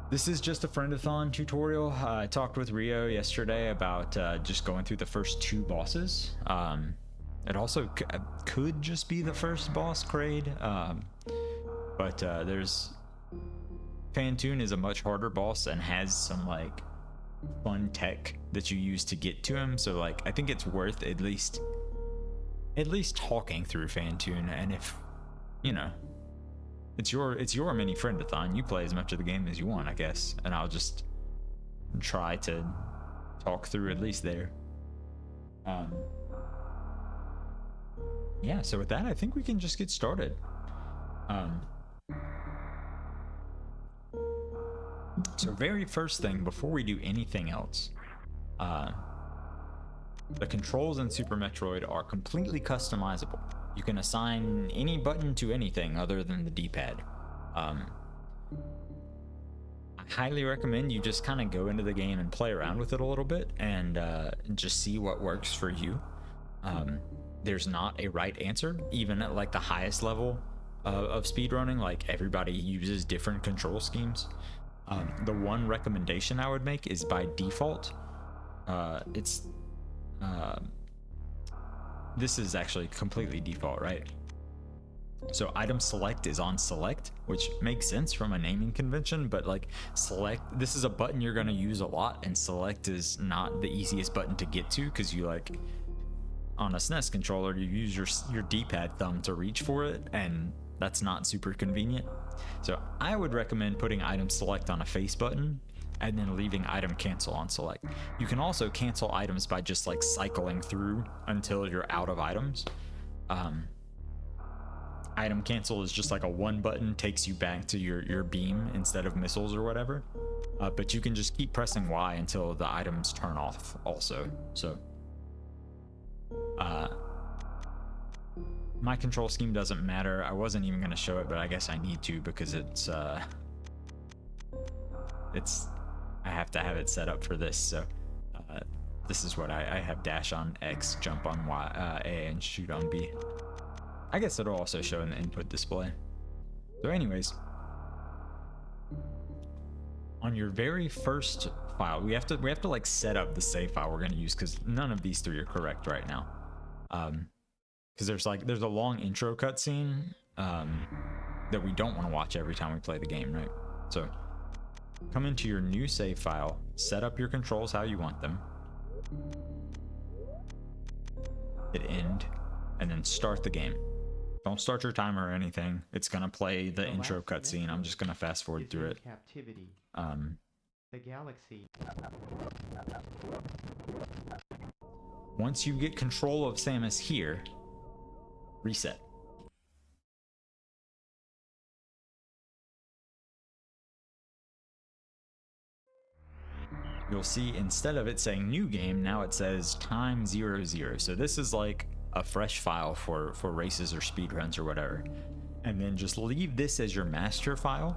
This is just a friendathon tutorial. I talked with Rio yesterday about just going through the first 2 bosses. It also could just be the first boss, Kraid, but there's Phantoon is a much harder boss and has some like fun tech that you use to get to him. So like I think it's worth at least talking through Phantoon, and if you know. It's your mini friendathon. You play as much of the game as you want, I guess, and I'll just try to talk through at least there. Yeah. So with that, I think we can just get started. So very first thing before we do anything else, the controls in Super Metroid are completely customizable. You can assign any button to anything other than the D-pad. I highly recommend you just kind of go into the game and play around with it a little bit and just see what works for you. There's not a right answer, even at like the highest level of speedrunning. Like everybody uses different control schemes. The one recommendation I would make is by default. This is actually completely default, right? So item select is on select, which makes sense from a naming convention, but like select, this is a button you're going to use a lot, and select is not the easiest button to get to because you like on a SNES controller, you use your D-pad thumb to reach for it, and that's not super convenient. So I would recommend putting item select on a face button and then leaving item cancel on select. You can also cancel items by just like cycling through until you're out of items. Item cancel is just like a 1 button, takes you back to your beam instead of missiles or whatever. But you can just keep pressing Y until the items turn off also. So my control scheme doesn't matter. I wasn't even going to show it, but I guess I need to because I have to have it set up for this. So this is what I have: dash on X, jump on Y, A, and shoot on B. I guess it'll also show in the input display. So anyways, on your very first file, we have to like set up the save file we're going to use, because none of these 3 are correct right now. Because there's a long intro cutscene that we don't want to watch every time we play the game, right? So come into your new save file, set up your controls how you want them, hit end, and then start the game. Don't start your timer or anything. It's gonna play the intro cutscene. I'm just gonna fast forward through it. Captivity. The galaxy. Once you get control of Samus here, reset. You'll see instead of it saying new game, now it says time 00. So this is like a fresh file for races or speedruns or whatever. And then just leave this as your master file.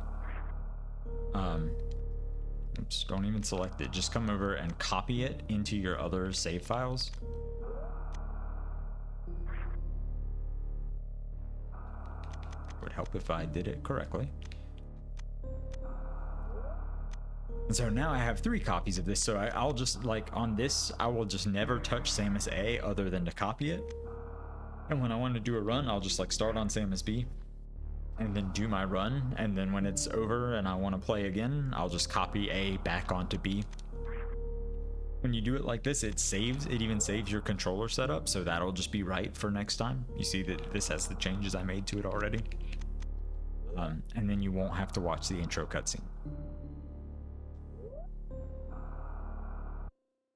Oops, don't even select it. Just come over and copy it into your other save files. Would help if I did it correctly. And so now I have 3 copies of this, so I'll just, like, on this, I will just never touch Samus A other than to copy it. And when I want to do a run, I'll just, like, start on Samus B, and then do my run, and then when it's over and I want to play again, I'll just copy A back onto B. When you do it like this, it even saves your controller setup, so that'll just be right for next time. You see that this has the changes I made to it already. And then you won't have to watch the intro cutscene.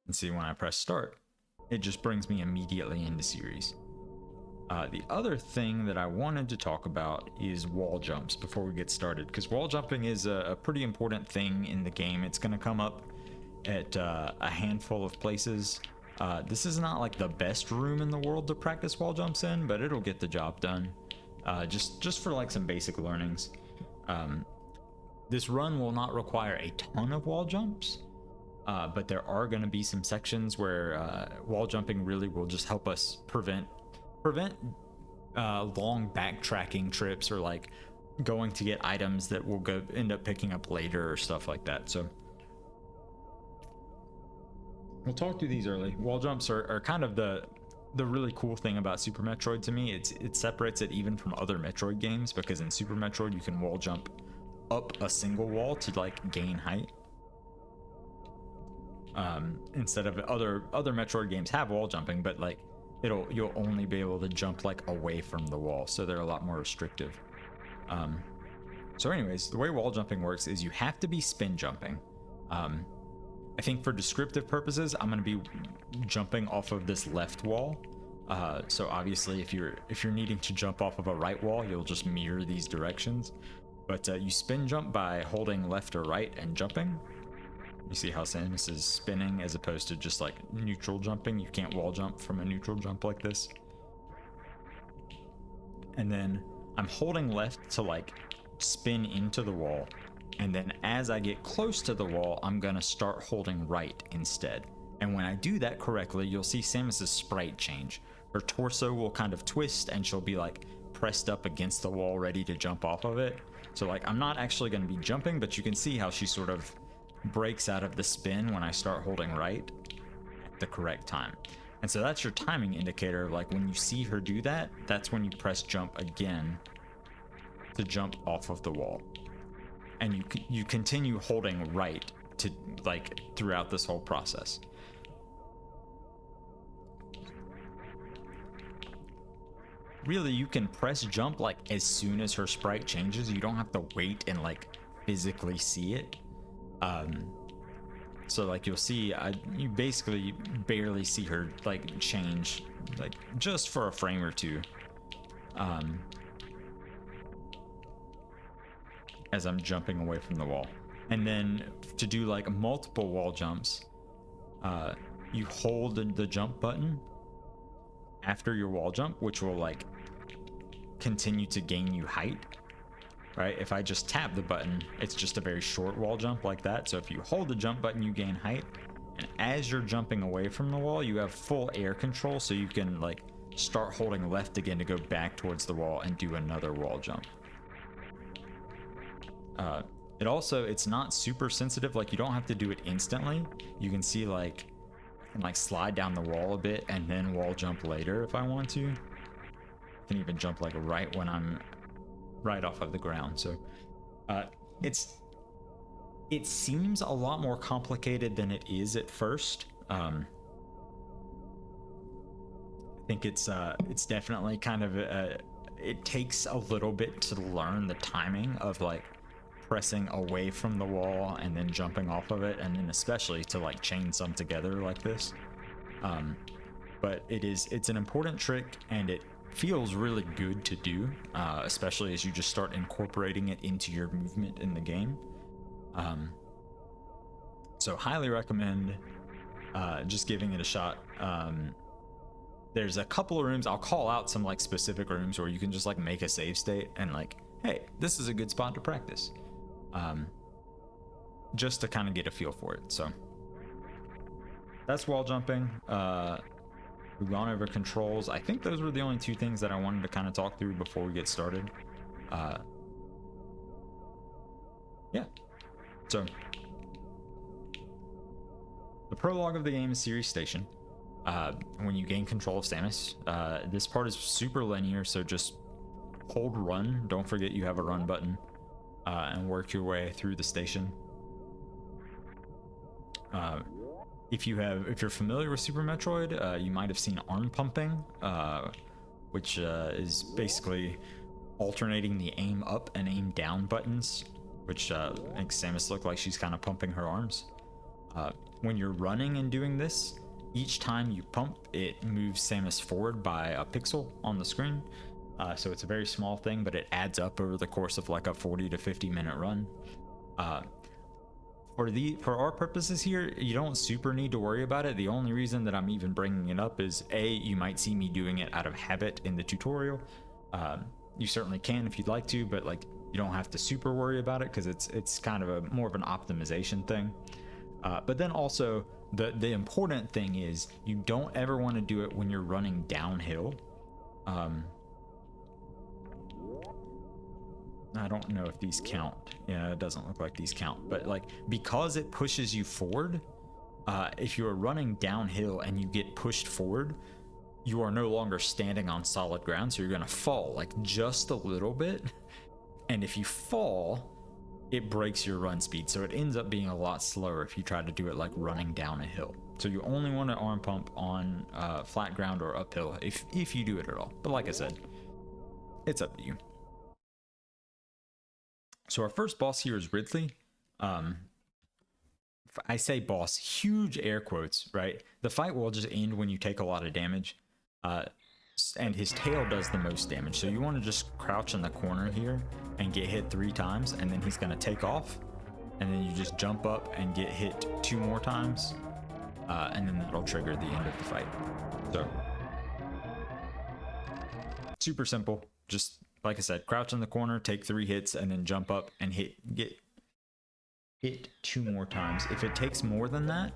And see, when I press start, it just brings me immediately into series. The other thing that I wanted to talk about is wall jumps before we get started, because wall jumping is a pretty important thing in the game. It's going to come up at a handful of places. This is not like the best room in the world to practice wall jumps in, but it'll get the job done. Just for like some basic learnings. This run will not require a ton of wall jumps. But there are going to be some sections where wall jumping really will just help us prevent long backtracking trips, or like going to get items that we'll end up picking up later or stuff like that. So we'll talk through these early. Wall jumps are kind of the really cool thing about Super Metroid to me. It separates it even from other Metroid games, because in Super Metroid you can wall jump up a single wall to like gain height. Instead of other Metroid games have wall jumping, but like you'll only be able to jump like away from the wall, so they're a lot more restrictive. So anyways, the way wall jumping works is you have to be spin jumping. I think for descriptive purposes, I'm going to be jumping off of this left wall. So obviously if you're needing to jump off of a right wall, you'll just mirror these directions. But you spin jump by holding left or right and jumping. You see how Samus is spinning as opposed to just like neutral jumping. You can't wall jump from a neutral jump like this. And then I'm holding left to like spin into the wall. And then as I get close to the wall, I'm gonna start holding right instead. And when I do that correctly, you'll see Samus's sprite change. Her torso will kind of twist and she'll be like pressed up against the wall ready to jump off of it. So like I'm not actually gonna be jumping, but you can see how she sort of breaks out of the spin when I start holding right at the correct time. And so that's your timing indicator. Like when you see her do that, that's when you press jump again to jump off of the wall. And you continue holding right to like throughout this whole process. Really, you can press jump like as soon as her sprite changes. You don't have to wait and like physically see it. So like you'll see, you basically barely see her like change, like just for a frame or two. As I'm jumping away from the wall. And then to do like multiple wall jumps, you hold the jump button after your wall jump, which will like continue to gain you height, right? If I just tap the button, it's just a very short wall jump like that. So if you hold the jump button, you gain height. And as you're jumping away from the wall, you have full air control, so you can like start holding left again to go back towards the wall and do another wall jump. It's not super sensitive. Like you don't have to do it instantly. You can see like I can slide down the wall a bit and then wall jump later if I want to. I can even jump like right when I'm right off of the ground. So it seems a lot more complicated than it is at first. I think it's definitely kind of it takes a little bit to learn the timing of like pressing away from the wall and then jumping off of it, and then especially to like chain some together like this. But it's an important trick, and it feels really good to do, especially as you just start incorporating it into your movement in the game. So highly recommend just giving it a shot. There's a couple of rooms, I'll call out some like specific rooms where you can just like make a save state and like, hey, this is a good spot to practice. Just to kind of get a feel for it. So that's wall jumping. We've gone over controls. I think those were the only two things that I wanted to kind of talk through before we get started. Yeah. So the prologue of the game is Ceres Station. When you gain control of Samus, this part is super linear, so just hold run. Don't forget you have a run button, and work your way through the station. If you're familiar with Super Metroid, you might have seen arm pumping, which is basically alternating the aim up and aim down buttons, which makes Samus look like she's kind of pumping her arms. When you're running and doing this, each time you pump, it moves Samus forward by a pixel on the screen. So it's a very small thing, but it adds up over the course of like a 40 to 50 minute run. For our purposes here, you don't super need to worry about it. The only reason that I'm even bringing it up is you might see me doing it out of habit in the tutorial. You certainly can if you'd like to, but like you don't have to super worry about it because it's kind of more of an optimization thing. But then also the important thing is you don't ever want to do it when you're running downhill. I don't know if these count. Yeah, it doesn't look like these count, but like because it pushes you forward, if you are running downhill and you get pushed forward, you are no longer standing on solid ground, so you're gonna fall like just a little bit, and if you fall, it breaks your run speed, so it ends up being a lot slower if you try to do it like running down a hill. So you only want to arm pump on flat ground or uphill if you do it at all, but like I said, it's up to you. So our first boss here is Ridley. I say boss, huge air quotes, right? The fight will just end when you take a lot of damage, and his tail does the most damage. So you want to just crouch in the corner here and get hit 3 times, and then he's going to take off, and then you just jump up and get hit 2 more times, and then that'll trigger the end of the fight. So super simple. Just like I said, crouch in the corner, take 3 hits, and then jump up and get hit 2 more times. If it takes more than that,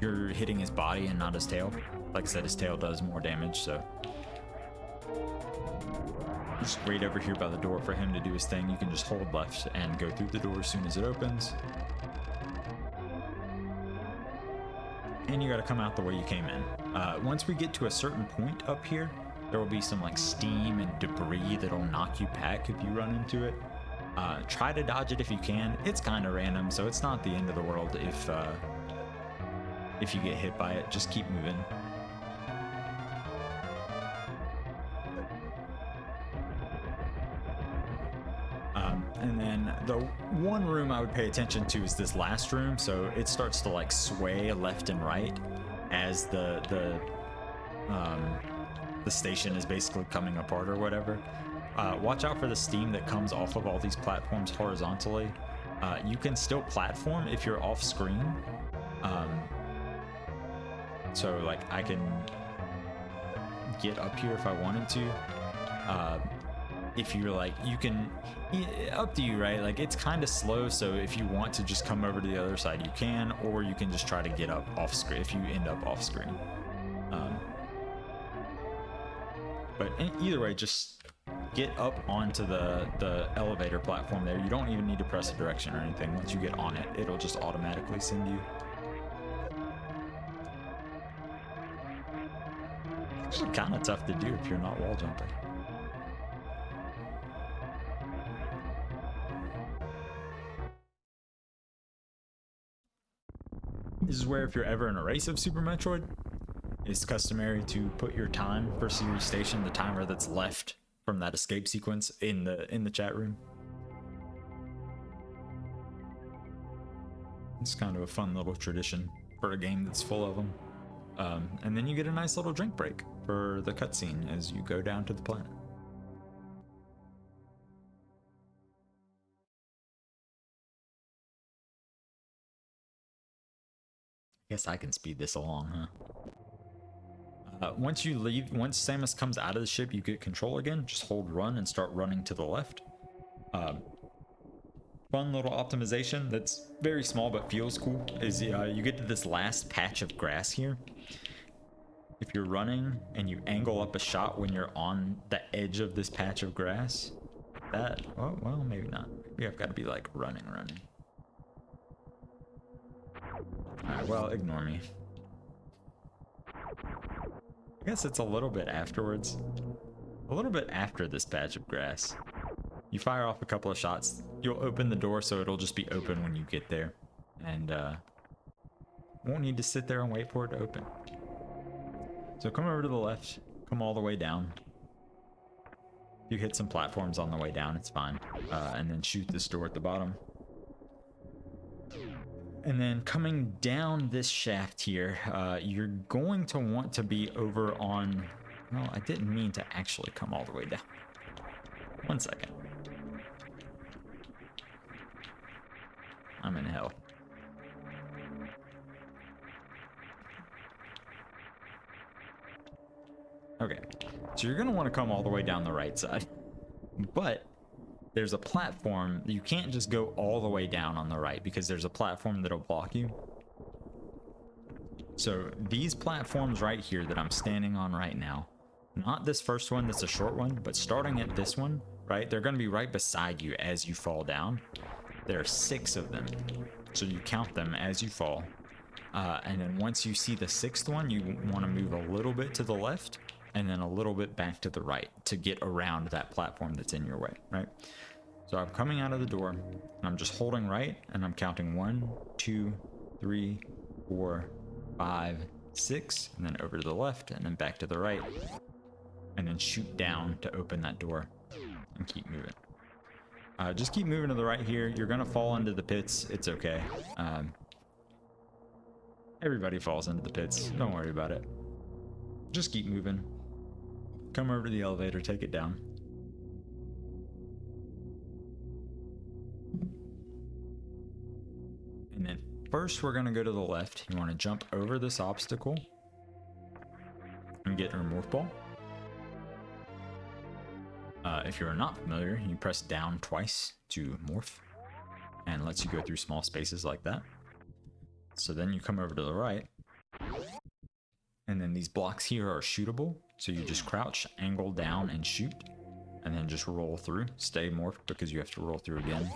you're hitting his body and not his tail. Like I said, his tail does more damage, so just wait over here by the door for him to do his thing. You can just hold left and go through the door as soon as it opens. And you got to come out the way you came in. Once we get to a certain point up here, there will be some like steam and debris that'll knock you back if you run into it. Try to dodge it if you can. It's kind of random, so it's not the end of the world if you get hit by it. Just keep moving. And then the one room I would pay attention to is this last room. So it starts to like sway left and right as the station is basically coming apart or whatever. Watch out for the steam that comes off of all these platforms horizontally. You can still platform if you're off screen. So like I can get up here if I wanted to. If you're like, you can, up to you, right? Like it's kind of slow, so if you want to just come over to the other side, you can, or you can just try to get up off screen if you end up off screen. But either way, just get up onto the elevator platform there. You don't even need to press a direction or anything. Once you get on it, it'll just automatically send you. It's actually kind of tough to do if you're not wall jumping. This is where if you're ever in a race of Super Metroid, it's customary to put your time for Series Station, the timer that's left from that escape sequence, in the chat room. It's kind of a fun little tradition for a game that's full of them. And then you get a nice little drink break for the cutscene as you go down to the planet. Guess I can speed this along, huh? Once you leave, once Samus comes out of the ship, you get control again. Just hold run and start running to the left. Fun little optimization that's very small but feels cool is you get to this last patch of grass here. If you're running and you angle up a shot when you're on the edge of this patch of grass, that, well, maybe not. Maybe I've got to be like running. Alright, well, ignore me. I guess it's a little bit afterwards. A little bit after this patch of grass. You fire off a couple of shots. You'll open the door so it'll just be open when you get there. And won't need to sit there and wait for it to open. So come over to the left. Come all the way down. You hit some platforms on the way down, it's fine. And then shoot this door at the bottom. And then coming down this shaft here, you're going to want to be over on... Well, I didn't mean to actually come all the way down. 1 second. I'm in hell. Okay, so you're going to want to come all the way down the right side. But there's a platform. You can't just go all the way down on the right because there's a platform that'll block you. So these platforms right here that I'm standing on right now, not this first one that's a short one, but starting at this one right? They're going to be right beside you as you fall down. There are 6 of them, so you count them as you fall. And then once you see the 6th one, you want to move a little bit to the left and then a little bit back to the right to get around that platform that's in your way, right? So I'm coming out of the door and I'm just holding right and I'm counting 1, 2, 3, 4, 5, 6, and then over to the left and then back to the right, and then shoot down to open that door and keep moving. Just keep moving to the right here. You're gonna fall into the pits. It's okay. Everybody falls into the pits. Don't worry about it. Just keep moving. Come over to the elevator, take it down. And then first we're gonna go to the left. You wanna jump over this obstacle and get your morph ball. If you're not familiar, you press down twice to morph and lets you go through small spaces like that. So then you come over to the right, and then these blocks here are shootable. So you just crouch, angle down, and shoot, and then just roll through. Stay morphed because you have to roll through again.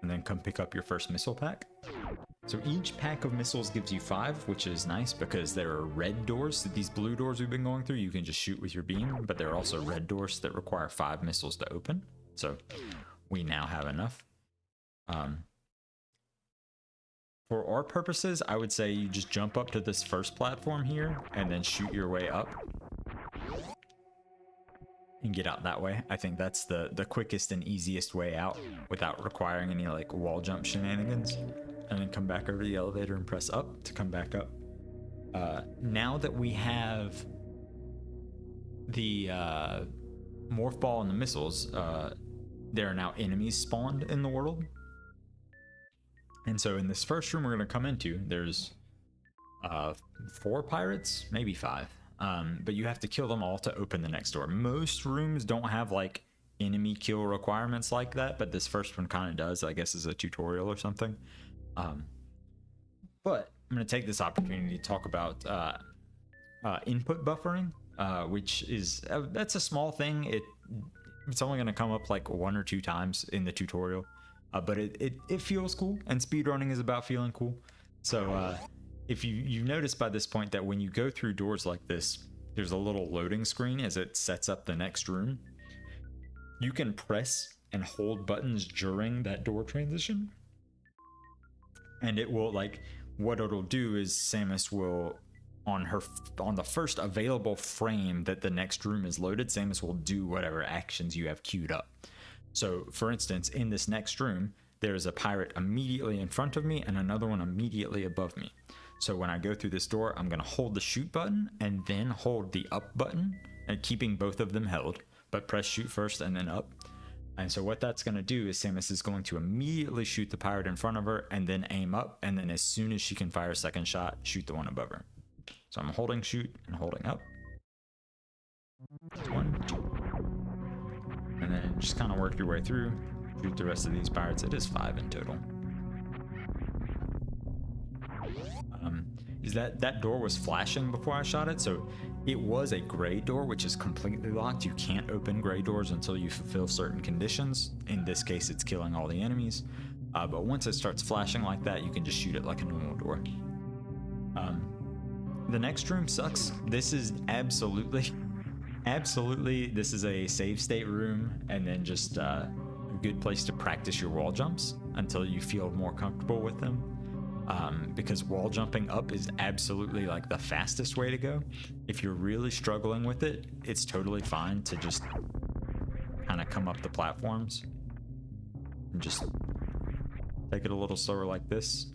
And then come pick up your first missile pack. So each pack of missiles gives you 5, which is nice because there are red doors. These blue doors we've been going through, you can just shoot with your beam, but there are also red doors that require 5 missiles to open. So we now have enough. For our purposes, I would say you just jump up to this first platform here and then shoot your way up and get out that way. I think that's the quickest and easiest way out without requiring any like wall jump shenanigans. And then come back over the elevator and press up to come back up. Now that we have the morph ball and the missiles, there are now enemies spawned in the world. And so in this first room we're going to come into, there's 4 pirates, maybe 5. But you have to kill them all to open the next door. Most rooms don't have like enemy kill requirements like that, but this first one kind of does, I guess, as a tutorial or something. But I'm going to take this opportunity to talk about input buffering, which is that's a small thing. It's only going to come up like 1 or 2 times in the tutorial, but it feels cool, and speedrunning is about feeling cool. So if you've noticed by this point that when you go through doors like this, there's a little loading screen as it sets up the next room. You can press and hold buttons during that door transition, and it will, like, what it'll do is Samus will, on the first available frame that the next room is loaded, Samus will do whatever actions you have queued up. So for instance, in this next room, there's a pirate immediately in front of me and another one immediately above me. So when I go through this door, I'm going to hold the shoot button and then hold the up button, and keeping both of them held, but press shoot first and then up. And so what that's going to do is Samus is going to immediately shoot the pirate in front of her and then aim up, and then as soon as she can fire a second shot, shoot the one above her. So I'm holding shoot and holding up. 1, 2. And then just kind of work your way through, shoot the rest of these pirates. It is 5 in total. Is that door was flashing before I shot it, so it was a gray door, which is completely locked. You can't open gray doors until you fulfill certain conditions. In this case, it's killing all the enemies. But once it starts flashing like that, you can just shoot it like a normal door. The next room sucks. This is absolutely, this is a save state room, and then just a good place to practice your wall jumps until you feel more comfortable with them. Because wall jumping up is absolutely like the fastest way to go. If you're really struggling with it, it's totally fine to just kind of come up the platforms and just take it a little slower like this.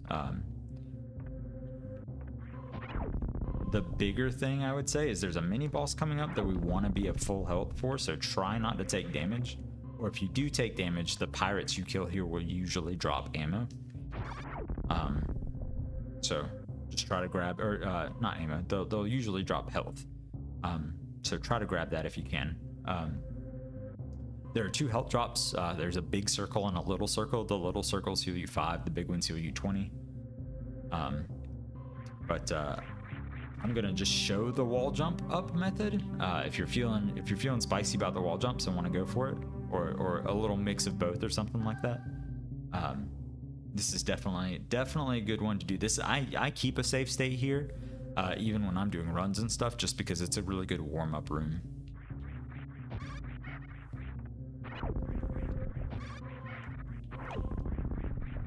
The bigger thing I would say is there's a mini boss coming up that we want to be at full health for, so try not to take damage. Or if you do take damage, the pirates you kill here will usually drop ammo. So just try to grab, or not ammo, they'll usually drop health. So try to grab that if you can. There are 2 health drops. There's a big circle and a little circle. The little circles heal you 5, the big ones heal you 20. But I'm gonna just show the wall jump up method. If you're feeling spicy about the wall jumps and want to go for it, or a little mix of both or something like that. This is definitely a good one to do. This I keep a save state here, even when I'm doing runs and stuff, just because it's a really good warm-up room.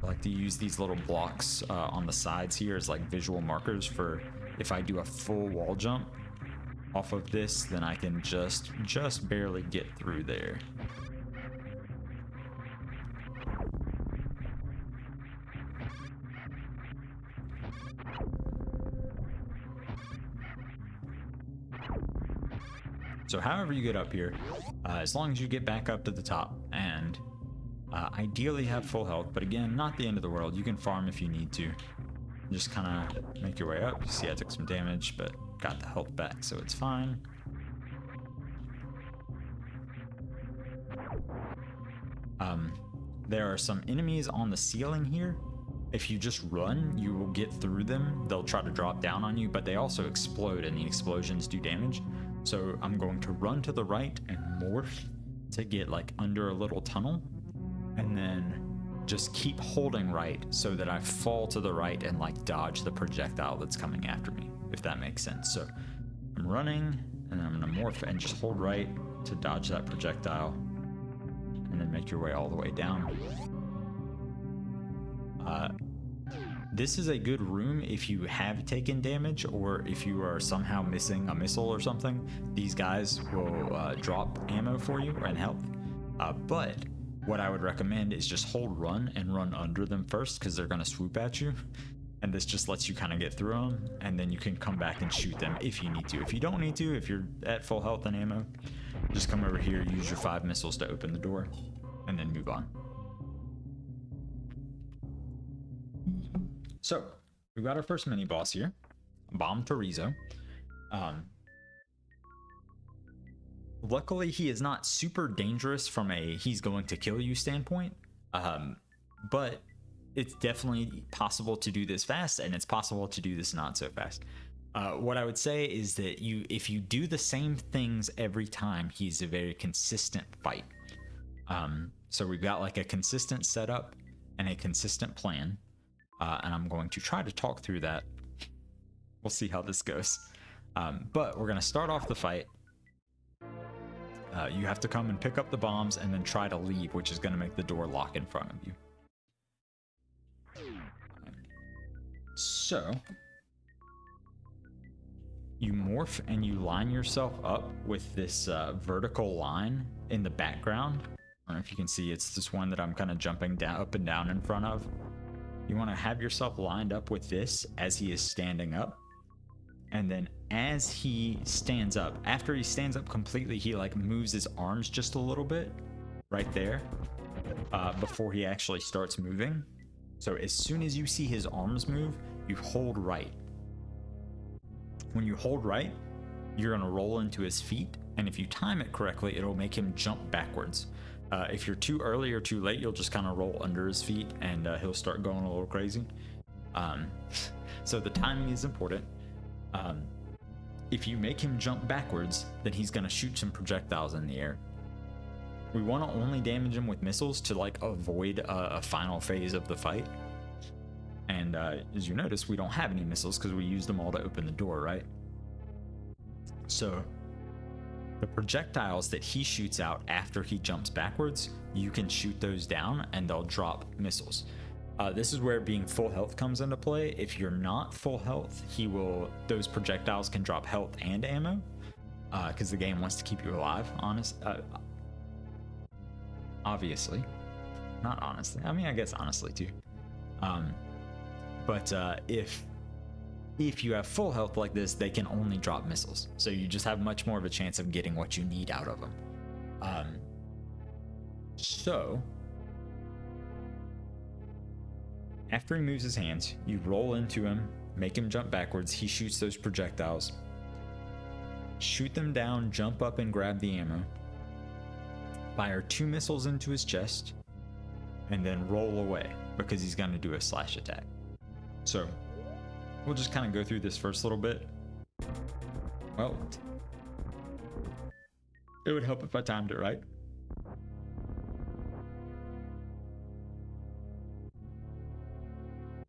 I like to use these little blocks on the sides here as like visual markers for if I do a full wall jump off of this, then I can just barely get through there. So however you get up here, as long as you get back up to the top and ideally have full health, but again, not the end of the world. You can farm if you need to. Just kind of make your way up. You see I took some damage, but got the health back, so it's fine. There are some enemies on the ceiling here. If you just run, you will get through them. They'll try to drop down on you, but they also explode, and the explosions do damage. So I'm going to run to the right and morph to get like under a little tunnel, and then just keep holding right so that I fall to the right and like dodge the projectile that's coming after me, if that makes sense. So I'm running, and I'm gonna morph and just hold right to dodge that projectile, and then make your way all the way down. This is a good room if you have taken damage, or if you are somehow missing a missile or something. These guys will drop ammo for you and health. But what I would recommend is just hold run and run under them first, because they're going to swoop at you. And this just lets you kind of get through them, and then you can come back and shoot them if you need to. If you don't need to, if you're at full health and ammo, just come over here, use your 5 missiles to open the door, and then move on. So we've got our first mini boss here, Bomb Torizo. Luckily, he is not super dangerous from a he's going to kill you standpoint, but it's definitely possible to do this fast, and it's possible to do this not so fast. What I would say is that if you do the same things every time, he's a very consistent fight. So we've got like a consistent setup and a consistent plan. And I'm going to try to talk through that. We'll see how this goes. But we're going to start off the fight. You have to come and pick up the bombs and then try to leave, which is going to make the door lock in front of you. So you morph and you line yourself up with this vertical line in the background. I don't know if you can see, it's this one that I'm kind of jumping down, up and down in front of. You want to have yourself lined up with this as he is standing up. And then as he stands up, after he stands up completely, he like moves his arms just a little bit right there before he actually starts moving. So as soon as you see his arms move, you hold right. When you hold right, you're going to roll into his feet. And if you time it correctly, it'll make him jump backwards. If you're too early or too late, you'll just kind of roll under his feet, and he'll start going a little crazy. So the timing is important. If you make him jump backwards, then he's going to shoot some projectiles in the air. We want to only damage him with missiles to like avoid a final phase of the fight. And as you notice, we don't have any missiles because we used them all to open the door, right? So the projectiles that he shoots out after he jumps backwards, you can shoot those down and they'll drop missiles. This is where being full health comes into play. If you're not full health, those projectiles can drop health and ammo, because the game wants to keep you alive. Obviously, not honestly. I mean, I guess honestly too. But if you have full health like this, they can only drop missiles. So you just have much more of a chance of getting what you need out of them. So after he moves his hands, you roll into him, make him jump backwards. He shoots those projectiles. Shoot them down, jump up and grab the ammo. Fire 2 missiles into his chest, and then roll away because he's going to do a slash attack. So we'll just kind of go through this first little bit. Well, it would help if I timed it right.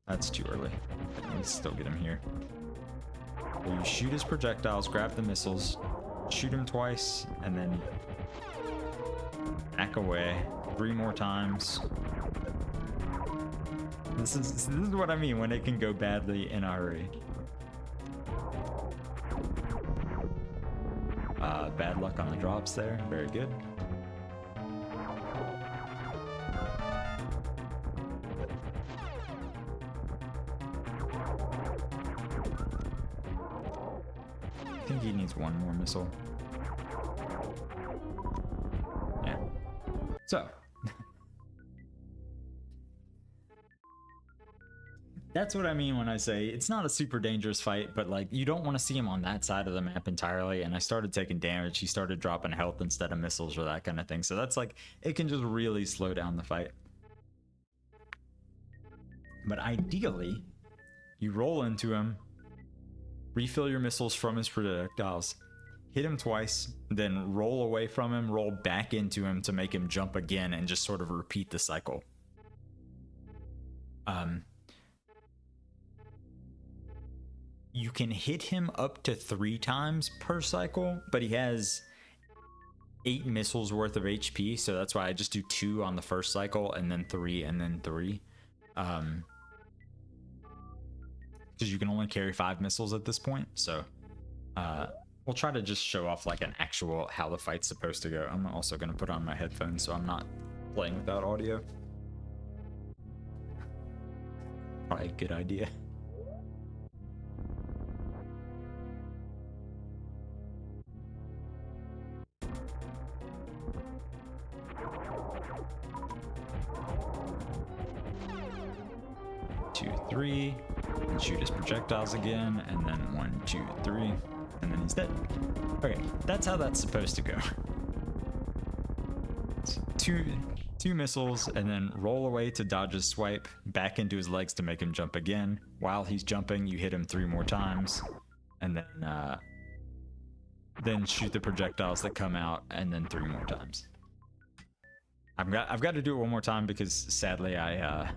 That's too early. We still get him here. So you shoot his projectiles, grab the missiles, shoot him twice, and then back away 3 more times. This is what I mean when it can go badly in a hurry. Bad luck on the drops there. Very good. I think he needs 1 more missile. Yeah. So. That's what I mean when I say it's not a super dangerous fight, but like you don't want to see him on that side of the map entirely. And I started taking damage. He started dropping health instead of missiles or that kind of thing. So that's like, it can just really slow down the fight. But ideally, you roll into him, refill your missiles from his projectiles, hit him twice, then roll away from him, roll back into him to make him jump again and just sort of repeat the cycle. You can hit him up to 3 times per cycle, but he has 8 missiles worth of HP, so that's why I just do 2 on the first cycle and then 3 and then 3. Because you can only carry 5 missiles at this point, so we'll try to just show off like an actual how the fight's supposed to go. I'm also going to put on my headphones so I'm not playing without audio. Probably a good idea. Two, 3, and shoot his projectiles again, and then 1, 2, 3, and then he's dead. Okay, that's how that's supposed to go. So two missiles, and then roll away to dodge his swipe, back into his legs to make him jump again. While he's jumping, you hit him 3 more times, and then shoot the projectiles that come out, and then 3 more times. I've got to do it one more time because sadly I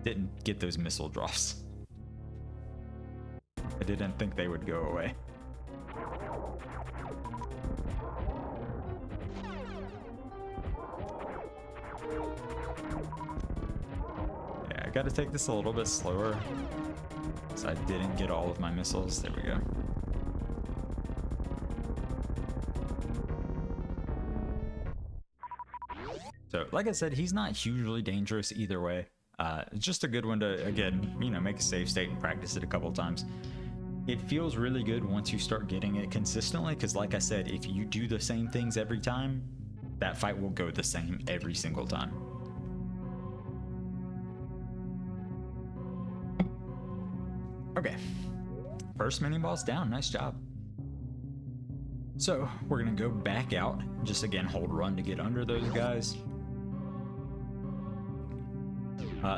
didn't get those missile drops. I didn't think they would go away. Yeah, I gotta take this a little bit slower, so I didn't get all of my missiles. There we go. So, like I said, he's not hugely dangerous either way. It's just a good one to, again, make a save state and practice it a couple times. It feels really good once you start getting it consistently, because like I said, if you do the same things every time, that fight will go the same every single time. Okay, first mini boss down, nice job. So we're gonna go back out, just again hold run to get under those guys.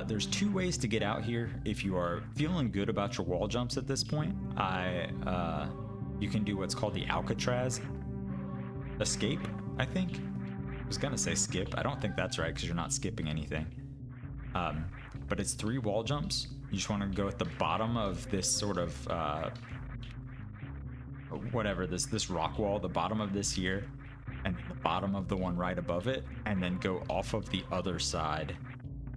There's 2 ways to get out here. If you are feeling good about your wall jumps at this point, you can do what's called the Alcatraz escape, I think. I was gonna say skip. I don't think that's right because you're not skipping anything. But it's 3 wall jumps. You just want to go at the bottom of this sort of whatever, this rock wall, the bottom of this here, and the bottom of the one right above it, and then go off of the other side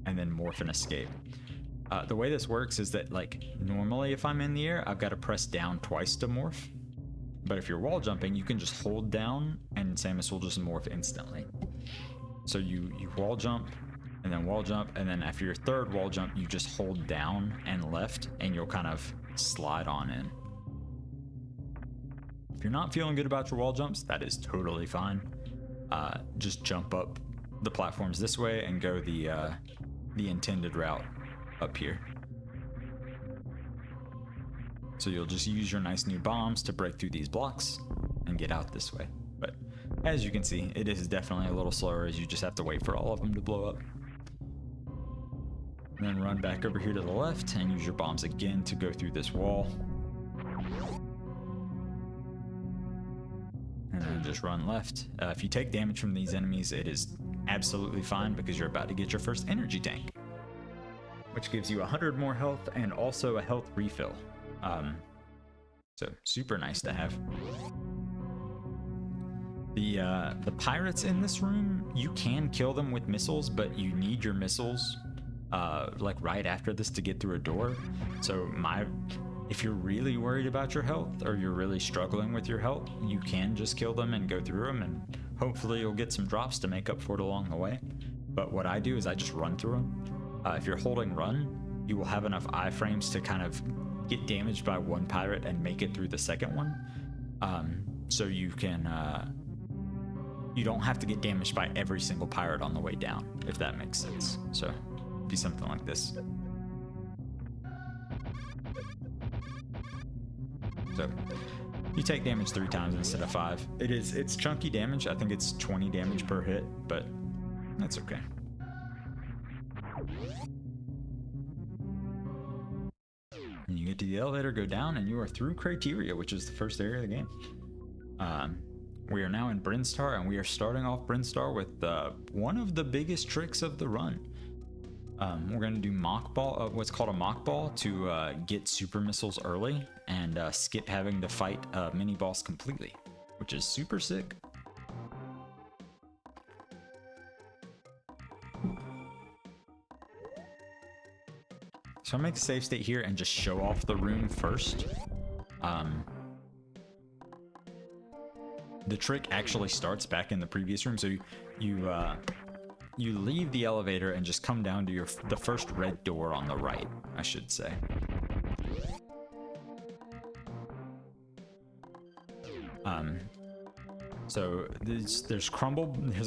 and then morph and escape. The way this works is that, like, normally if I'm in the air, I've got to press down twice to morph. But if you're wall jumping, you can just hold down and Samus will just morph instantly. So you wall jump and then wall jump, and then after your 3rd wall jump, you just hold down and left and you'll kind of slide on in. If you're not feeling good about your wall jumps, that is totally fine. Just jump up the platforms this way and go the intended route up here. So you'll just use your nice new bombs to break through these blocks and get out this way. But as you can see, it is definitely a little slower as you just have to wait for all of them to blow up. And then run back over here to the left and use your bombs again to go through this wall. And then just run left. If you take damage from these enemies, it is absolutely fine because you're about to get your first energy tank. which gives you 100 more health and also a health refill. So super nice to have. The pirates in this room, you can kill them with missiles, but you need your missiles like right after this to get through a door. So if you're really worried about your health or you're really struggling with your health, you can just kill them and go through them, and hopefully you'll get some drops to make up for it along the way. But what I do is I just run through them. If you're holding run, you will have enough iframes to kind of get damaged by one pirate and make it through the second one. So you can you don't have to get damaged by every single pirate on the way down, if that makes sense. So it'd be something like this. So you take damage 3 times instead of 5. It's chunky damage. I think it's 20 damage per hit, but that's okay. And you get to the elevator, go down, and you are through Criteria, which is the first area of the game. We are now in Brinstar, and we are starting off Brinstar with one of the biggest tricks of the run. We're going to do mock ball, what's called a mock ball, to get super missiles early and skip having to fight a mini boss completely, which is super sick. So I'll make a save state here and just show off the room first. The trick actually starts back in the previous room, so you leave the elevator and just come down to the first red door on the right, I should say. So there's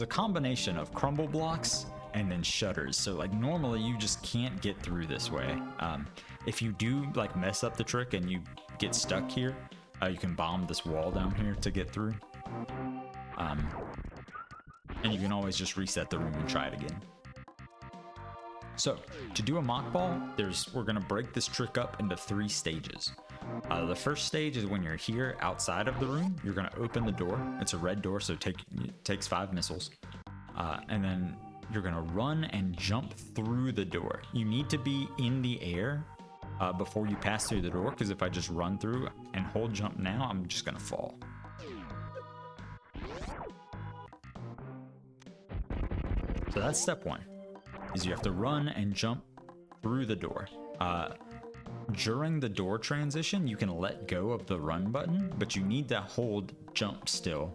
a combination of crumble blocks and then shutters. So like normally you just can't get through this way. If you do like mess up the trick and you get stuck here, you can bomb this wall down here to get through. And you can always just reset the room and try it again. So to do a mock ball, we're gonna break this trick up into 3 stages. The first stage is when you're here outside of the room. You're gonna open the door. It's a red door, so it takes 5 missiles. And then you're gonna run and jump through the door. You need to be in the air before you pass through the door, because if I just run through and hold jump now, I'm just gonna fall. So that's step 1, is you have to run and jump through the door. During the door transition, you can let go of the run button, but you need to hold jump still,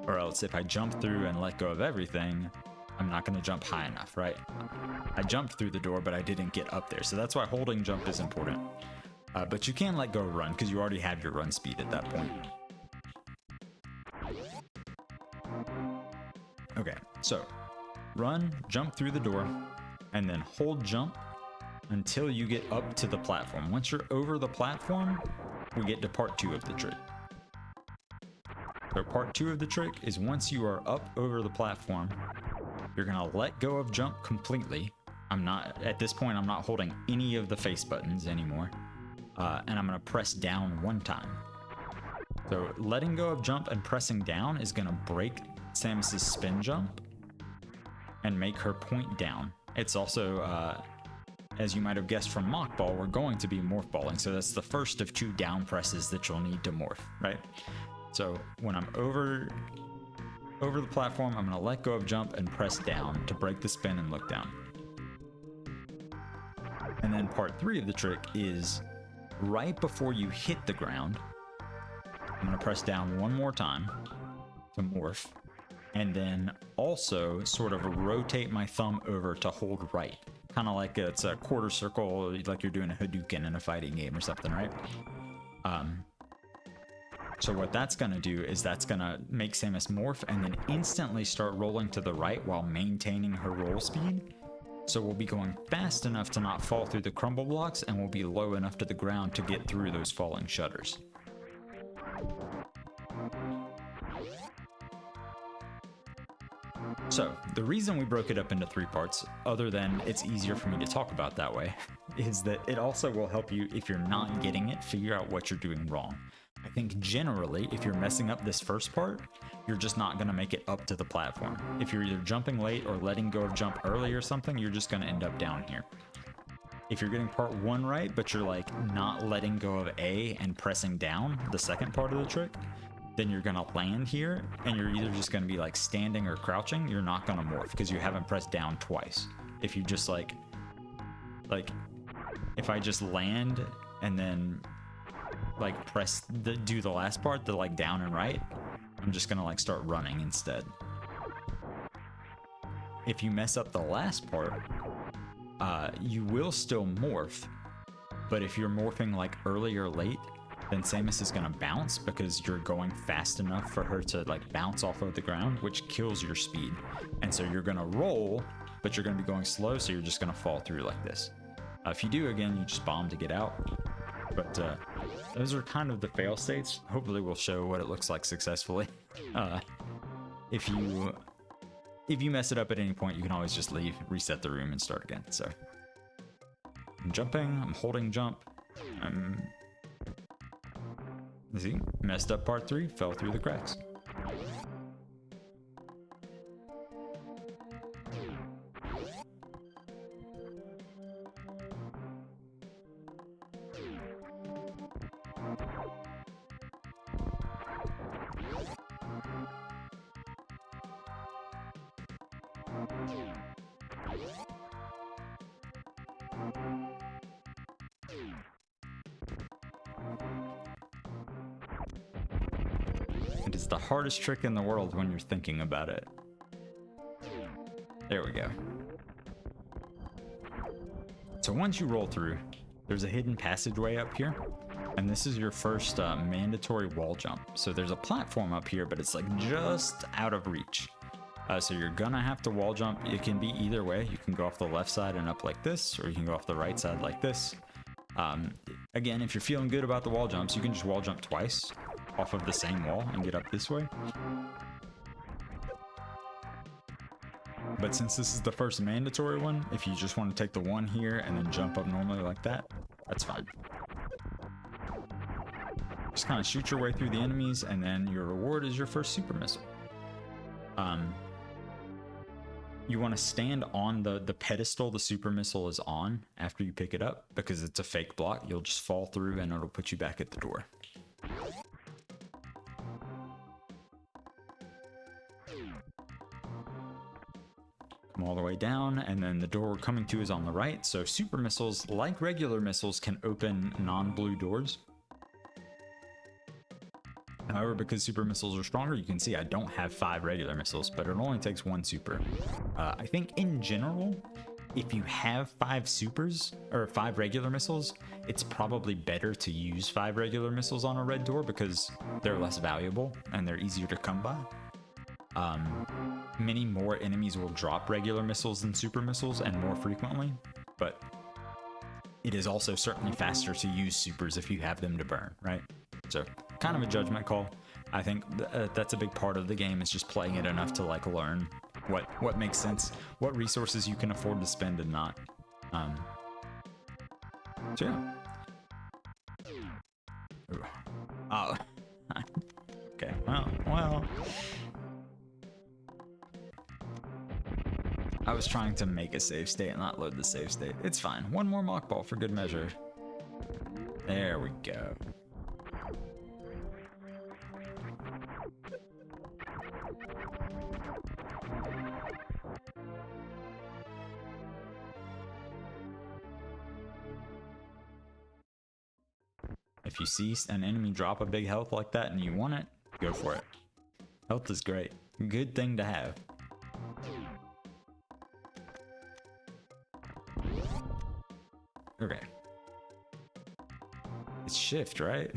or else if I jump through and let go of everything, I'm not going to jump high enough, right? I jumped through the door, but I didn't get up there, so that's why holding jump is important. But you can let go of run, because you already have your run speed at that point. Okay, so run, jump through the door, and then hold jump until you get up to the platform. Once you're over the platform, we get to part 2 of the trick. So part 2 of the trick is once you are up over the platform, you're gonna let go of jump completely. At this point, I'm not holding any of the face buttons anymore. And I'm gonna press down 1 time. So letting go of jump and pressing down is gonna break Samus's spin jump and make her point down. It's also, as you might have guessed from mock ball, we're going to be morph balling. So that's the first of 2 down presses that you'll need to morph, right? So when I'm over the platform, I'm gonna let go of jump and press down to break the spin and look down. And then part 3 of the trick is right before you hit the ground, I'm gonna press down 1 more time to morph, and then also sort of rotate my thumb over to hold right. Kind of like it's a quarter circle, like you're doing a Hadouken in a fighting game or something, right? So what that's gonna do is that's gonna make Samus morph and then instantly start rolling to the right while maintaining her roll speed. So we'll be going fast enough to not fall through the crumble blocks, and we'll be low enough to the ground to get through those falling shutters. So the reason we broke it up into 3 parts, other than it's easier for me to talk about that way, is that it also will help you, if you're not getting it, figure out what you're doing wrong. I think generally, if you're messing up this first part, you're just not going to make it up to the platform. If you're either jumping late or letting go of jump early or something, you're just going to end up down here. if you're getting part 1 right, but you're like not letting go of A and pressing down, the second part of the trick, then you're gonna land here and you're either just gonna be like standing or crouching. You're not gonna morph because you haven't pressed down twice. If you just like if I just land and then like do the last part, the like down and right, I'm just gonna like start running instead. If you mess up the last part, you will still morph, but if you're morphing like early or late, then Samus is gonna bounce because you're going fast enough for her to like bounce off of the ground, which kills your speed. And so you're gonna roll, but you're gonna be going slow, so you're just gonna fall through like this. If you do again, you just bomb to get out. But those are kind of the fail states. Hopefully we'll show what it looks like successfully. If you mess it up at any point, you can always just leave, reset the room, and start again. So I'm jumping, I'm holding jump. See, messed up part 3, fell through the cracks. It is the hardest trick in the world when you're thinking about it. There we go. So once you roll through, there's a hidden passageway up here, and this is your first mandatory wall jump. So there's a platform up here, but it's like just out of reach. So you're gonna have to wall jump. It can be either way. You can go off the left side and up like this, or you can go off the right side like this. Again, if you're feeling good about the wall jumps, you can just wall jump twice off of the same wall and get up this way. But since this is the first mandatory one, if you just want to take the one here and then jump up normally like that, that's fine. Just kind of shoot your way through the enemies, and then your reward is your first super missile. You want to stand on the pedestal the super missile is on after you pick it up, because it's a fake block. You'll just fall through and it'll put you back at the door. Come all the way down, and then the door we're coming to is on the right. So super missiles, like regular missiles, can open non-blue doors. However, because super missiles are stronger, you can see I don't have 5 regular missiles, but it only takes 1 super. I think in general, if you have 5 supers or 5 regular missiles, it's probably better to use 5 regular missiles on a red door because they're less valuable and they're easier to come by. Many more enemies will drop regular missiles than super missiles, and more frequently, but it is also certainly faster to use supers if you have them to burn, right? So kind of a judgment call. I think that's a big part of the game, is just playing it enough to like learn what makes sense, what resources you can afford to spend and not. So yeah. Ooh. Oh. Okay. Well. I was trying to make a save state and not load the save state. It's fine. One more mock ball for good measure. There we go. If you see an enemy drop a big health like that and you want it, go for it. Health is great. Good thing to have. Okay. It's shift, right?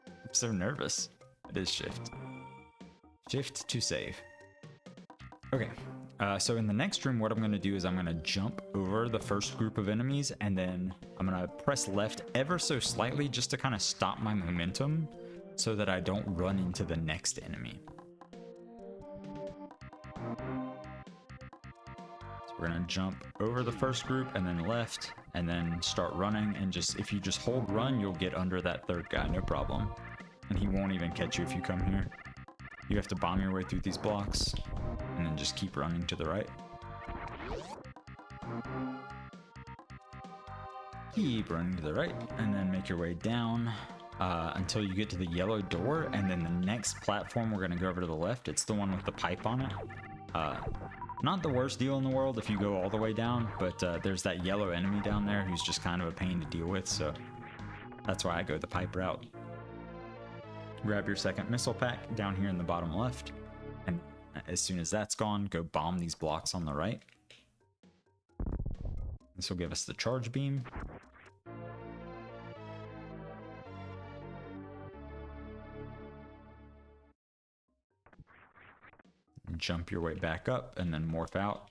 I'm so nervous. It is shift. Shift to save. Okay. So in the next room, what I'm going to do is I'm going to jump over the first group of enemies, and then I'm going to press left ever so slightly just to kind of stop my momentum so that I don't run into the next enemy. So we're going to jump over the first group and then left and then start running, and just if you just hold run, you'll get under that third guy, no problem. And he won't even catch you if you come here. You have to bomb your way through these blocks and then just keep running to the right. keep running to the right, and then make your way down until you get to the yellow door, and then the next platform we're gonna go over to the left. It's the one with the pipe on it. Not the worst deal in the world if you go all the way down, but there's that yellow enemy down there who's just kind of a pain to deal with, so that's why I go the pipe route. Grab your second missile pack down here in the bottom left, and as soon as that's gone, go bomb these blocks on the right. This will give us the charge beam. Jump your way back up and then morph out.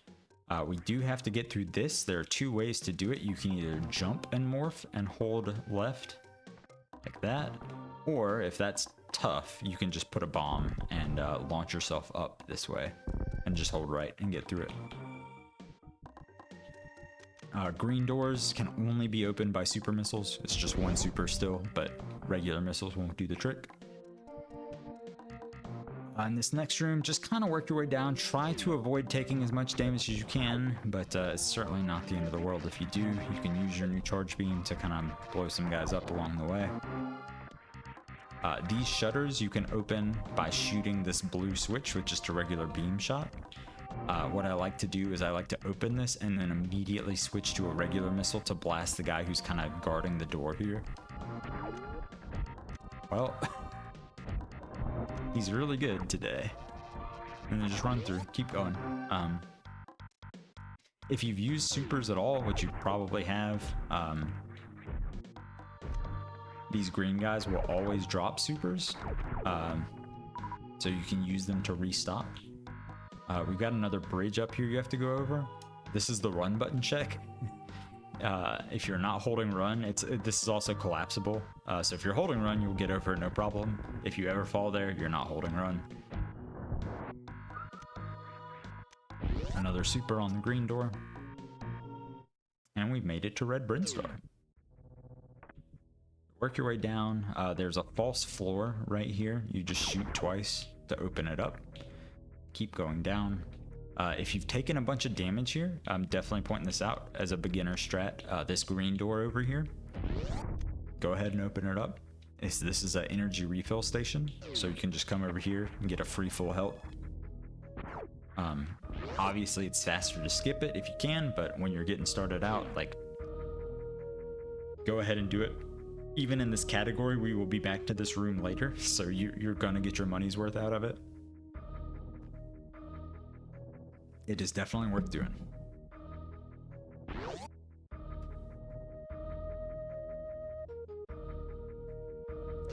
We do have to get through this. There are two ways to do it. You can either jump and morph and hold left like that, or if that's tough, you can just put a bomb and launch yourself up this way and just hold right and get through it. Green doors can only be opened by super missiles. It's just one super still, but regular missiles won't do the trick. In this next room, just kind of work your way down. Try to avoid taking as much damage as you can, but it's certainly not the end of the world. If you do, you can use your new charge beam to kind of blow some guys up along the way. These shutters you can open by shooting this blue switch with just a regular beam shot. What I like to do is I like to open this and then immediately switch to a regular missile to blast the guy who's kind of guarding the door here. Well, he's really good today. And then just run through, keep going. If you've used supers at all, which you probably have, these green guys will always drop supers. So you can use them to restock. We've got another bridge up here you have to go over. This is the run button check. If you're not holding run, this is also collapsible. So if you're holding run, you'll get over it no problem. If you ever fall there, you're not holding run. Another super on the green door. And we've made it to Red Brinstar. Work your way down. There's a false floor right here. You just shoot twice to open it up. Keep going down. If you've taken a bunch of damage here, I'm definitely pointing this out as a beginner strat. This green door over here, go ahead and open it up. This is an energy refill station, so you can just come over here and get a free full health. Obviously it's faster to skip it if you can, but when you're getting started out, like, go ahead and do it. Even in this category, we will be back to this room later, so you're gonna get your money's worth out of it. It is definitely worth doing.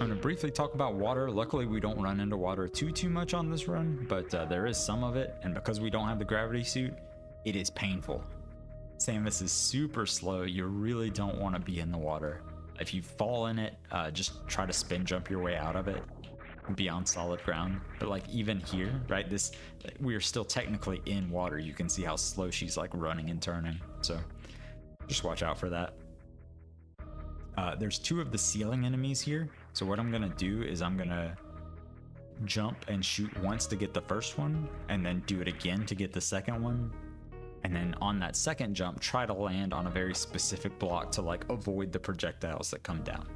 I'm going to briefly talk about water. Luckily, we don't run into water too much on this run, but there is some of it, and because we don't have the gravity suit, it is painful. Samus is super slow. You really don't want to be in the water. If you fall in it, just try to spin jump your way out of it. Be on solid ground. But like even here, right, we are still technically in water. You can see how slow she's like running and turning, so just watch out for that. There's two of the ceiling enemies here, so what I'm gonna do is I'm gonna jump and shoot once to get the first one, and then do it again to get the second one, and then on that second jump try to land on a very specific block to like avoid the projectiles that come down.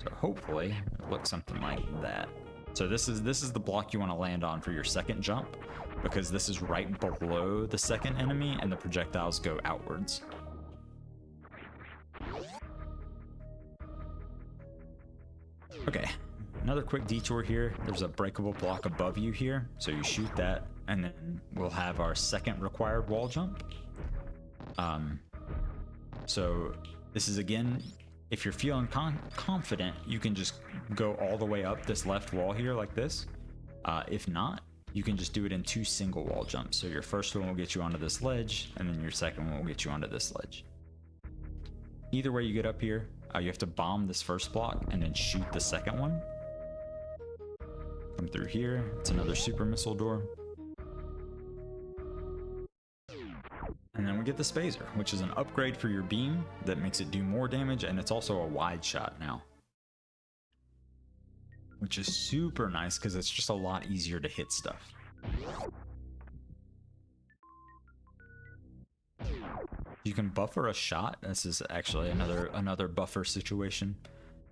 So hopefully it looks something like that. So this is the block you want to land on for your second jump, because this is right below the second enemy and the projectiles go outwards. Okay, another quick detour here. There's a breakable block above you here, so you shoot that, and then we'll have our second required wall jump. So this is, again, if you're feeling confident, you can just go all the way up this left wall here like this. If not, you can just do it in 2 single wall jumps. So your first one will get you onto this ledge, and then your second one will get you onto this ledge. Either way you get up here, you have to bomb this first block and then shoot the second one. Come through here. It's another super missile door. And then we get the Spazer, which is an upgrade for your beam that makes it do more damage, and it's also a wide shot now, which is super nice because it's just a lot easier to hit stuff. You can buffer a shot. This is actually another buffer situation.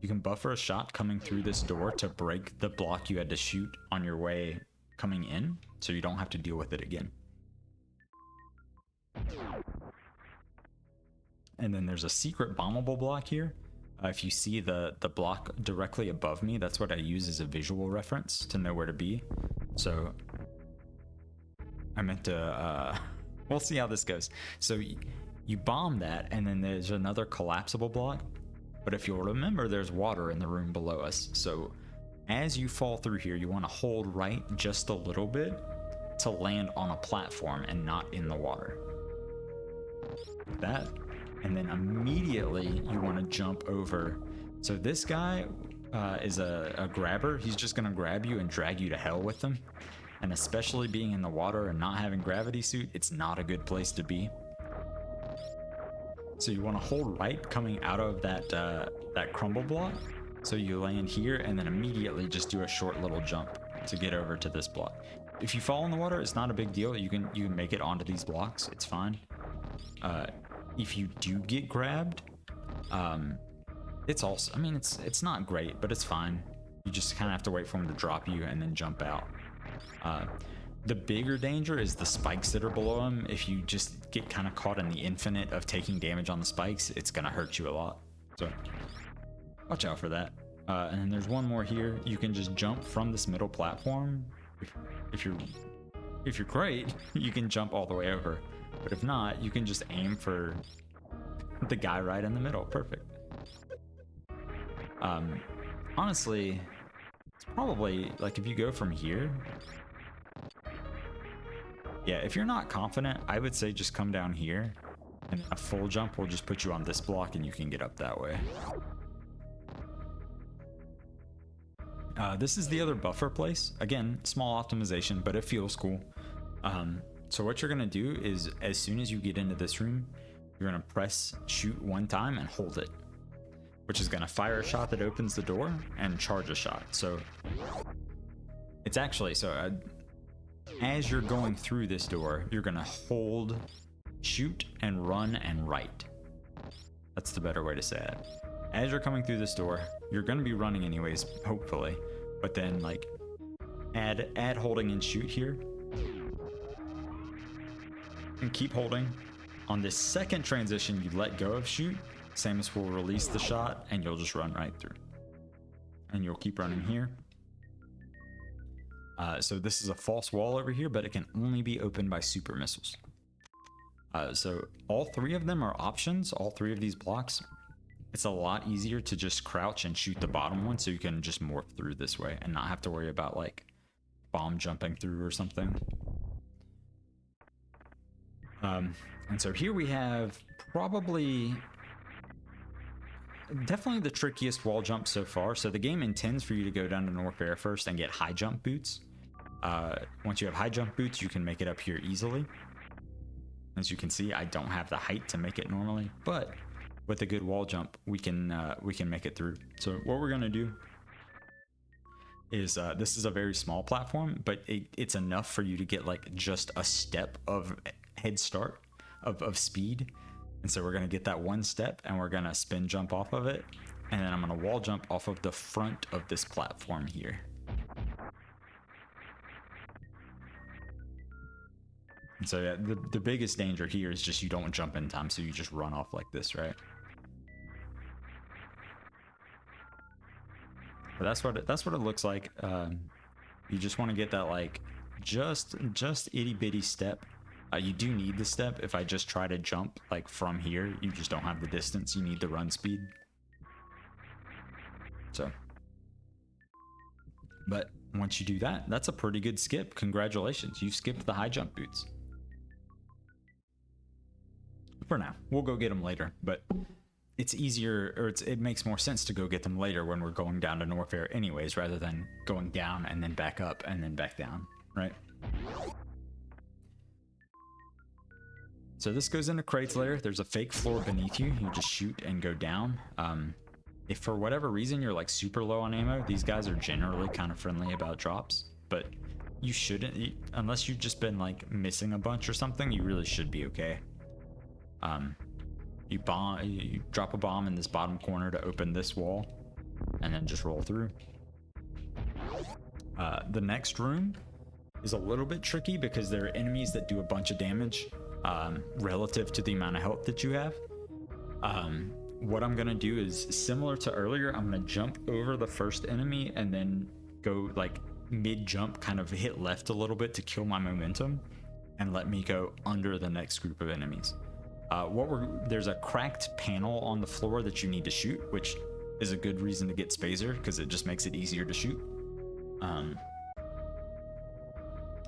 You can buffer a shot coming through this door to break the block you had to shoot on your way coming in, so you don't have to deal with it again. And then there's a secret bombable block here. If you see the block directly above me, that's what I use as a visual reference to know where to be. So I meant to, we'll see how this goes. So you bomb that, and then there's another collapsible block. But if you'll remember, there's water in the room below us. So as you fall through here, you want to hold right just a little bit to land on a platform and not in the water. Like that. And then immediately you want to jump over. So this guy is a grabber. He's just going to grab you and drag you to hell with them. And especially being in the water and not having gravity suit, it's not a good place to be. So you want to hold right coming out of that crumble block. So you land here and then immediately just do a short little jump to get over to this block. If you fall in the water, it's not a big deal. You can make it onto these blocks. It's fine. If you do get grabbed, it's also, I mean, it's not great, but it's fine. You just kind of have to wait for them to drop you and then jump out. The bigger danger is the spikes that are below him. If you just get kind of caught in the infinite of taking damage on the spikes, it's going to hurt you a lot. So watch out for that. And then there's one more here. You can just jump from this middle platform. If you're great, you can jump all the way over. But if not, you can just aim for the guy right in the middle. Perfect. Honestly, it's probably like if you go from here. Yeah, if you're not confident, I would say just come down here and a full jump will just put you on this block and you can get up that way. This is the other buffer place. Again, small optimization, but it feels cool. So what you're gonna do is as soon as you get into this room, you're gonna press shoot one time and hold it, which is gonna fire a shot that opens the door and charge a shot. So it's actually, as you're going through this door, you're gonna hold, shoot, and run and right. That's the better way to say it. As you're coming through this door, you're gonna be running anyways, hopefully, but then like add holding and shoot here. And keep holding. On this second transition, you let go of shoot. Samus will release the shot and you'll just run right through. And you'll keep running here. So this is a false wall over here, but it can only be opened by super missiles. So all three of them are options, all three of these blocks. It's a lot easier to just crouch and shoot the bottom one so you can just morph through this way and not have to worry about like bomb jumping through or something. And so here we have definitely the trickiest wall jump so far. So the game intends for you to go down to North Air first and get high jump boots. Once you have high jump boots, you can make it up here easily. As you can see, I don't have the height to make it normally, but with a good wall jump, we can make it through. So what we're gonna do is this is a very small platform, but it's enough for you to get like just a step of head start of speed. And so we're gonna get that one step and we're gonna spin jump off of it, and then I'm gonna wall jump off of the front of this platform here. And so yeah, the biggest danger here is just you don't jump in time, so you just run off like this, right? But that's what it looks like. You just want to get that like just itty bitty step. You do need the step. If I just try to jump like from here, you just don't have the distance. You need the run speed. So, but once you do that, that's a pretty good skip. Congratulations, you skipped the high jump boots. For now, we'll go get them later, but it's easier, or it makes more sense to go get them later when we're going down to North Air anyways, rather than going down and then back up and then back down, right? So this goes into crates layer. There's a fake floor beneath you. You just shoot and go down. If for whatever reason you're like super low on ammo, these guys are generally kind of friendly about drops, but you shouldn't, unless you've just been like missing a bunch or something, you really should be okay. You drop a bomb in this bottom corner to open this wall, and then just roll through. The next room is a little bit tricky because there are enemies that do a bunch of damage relative to the amount of health that you have. What I'm gonna do is similar to earlier. I'm gonna jump over the first enemy and then go like mid jump, kind of hit left a little bit to kill my momentum and let me go under the next group of enemies. There's a cracked panel on the floor that you need to shoot, which is a good reason to get Spazer because it just makes it easier to shoot.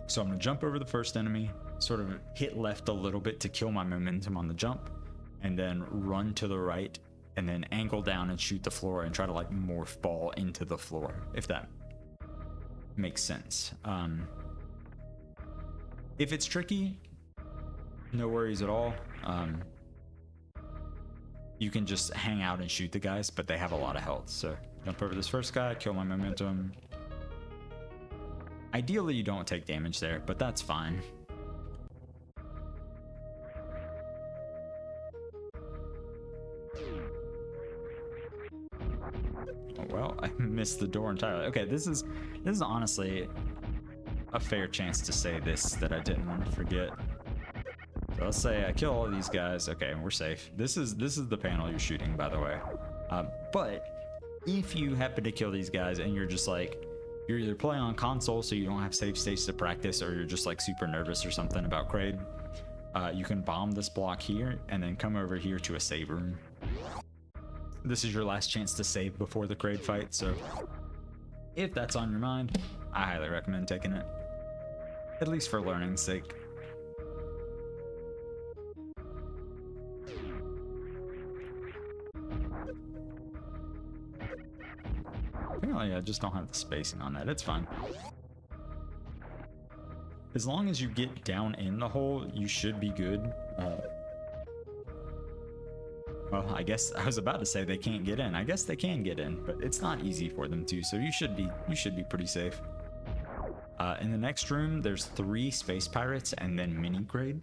So I'm gonna jump over the first enemy, sort of hit left a little bit to kill my momentum on the jump, and then run to the right and then angle down and shoot the floor and try to like morph ball into the floor, if that makes sense. If it's tricky, no worries at all. You can just hang out and shoot the guys, but they have a lot of health. So jump over this first guy, kill my momentum. Ideally, you don't take damage there, but that's fine. Oh, well, I missed the door entirely. Okay, this is honestly a fair chance to say this that I didn't want to forget. So let's say I kill all these guys. Okay, we're safe. This is the panel you're shooting, by the way. But if you happen to kill these guys and you're just like, you're either playing on console so you don't have save states to practice, or you're just like super nervous or something about Kraid, you can bomb this block here and then come over here to a save room. This is your last chance to save before the Kraid fight, so if that's on your mind, I highly recommend taking it, at least for learning's sake. Apparently I just don't have the spacing on that. It's fine. As long as you get down in the hole, you should be good. Well, I guess I was about to say they can't get in. I guess they can get in, but it's not easy for them to, so you should be pretty safe. In the next room, there's 3 space pirates and then mini-Kraid.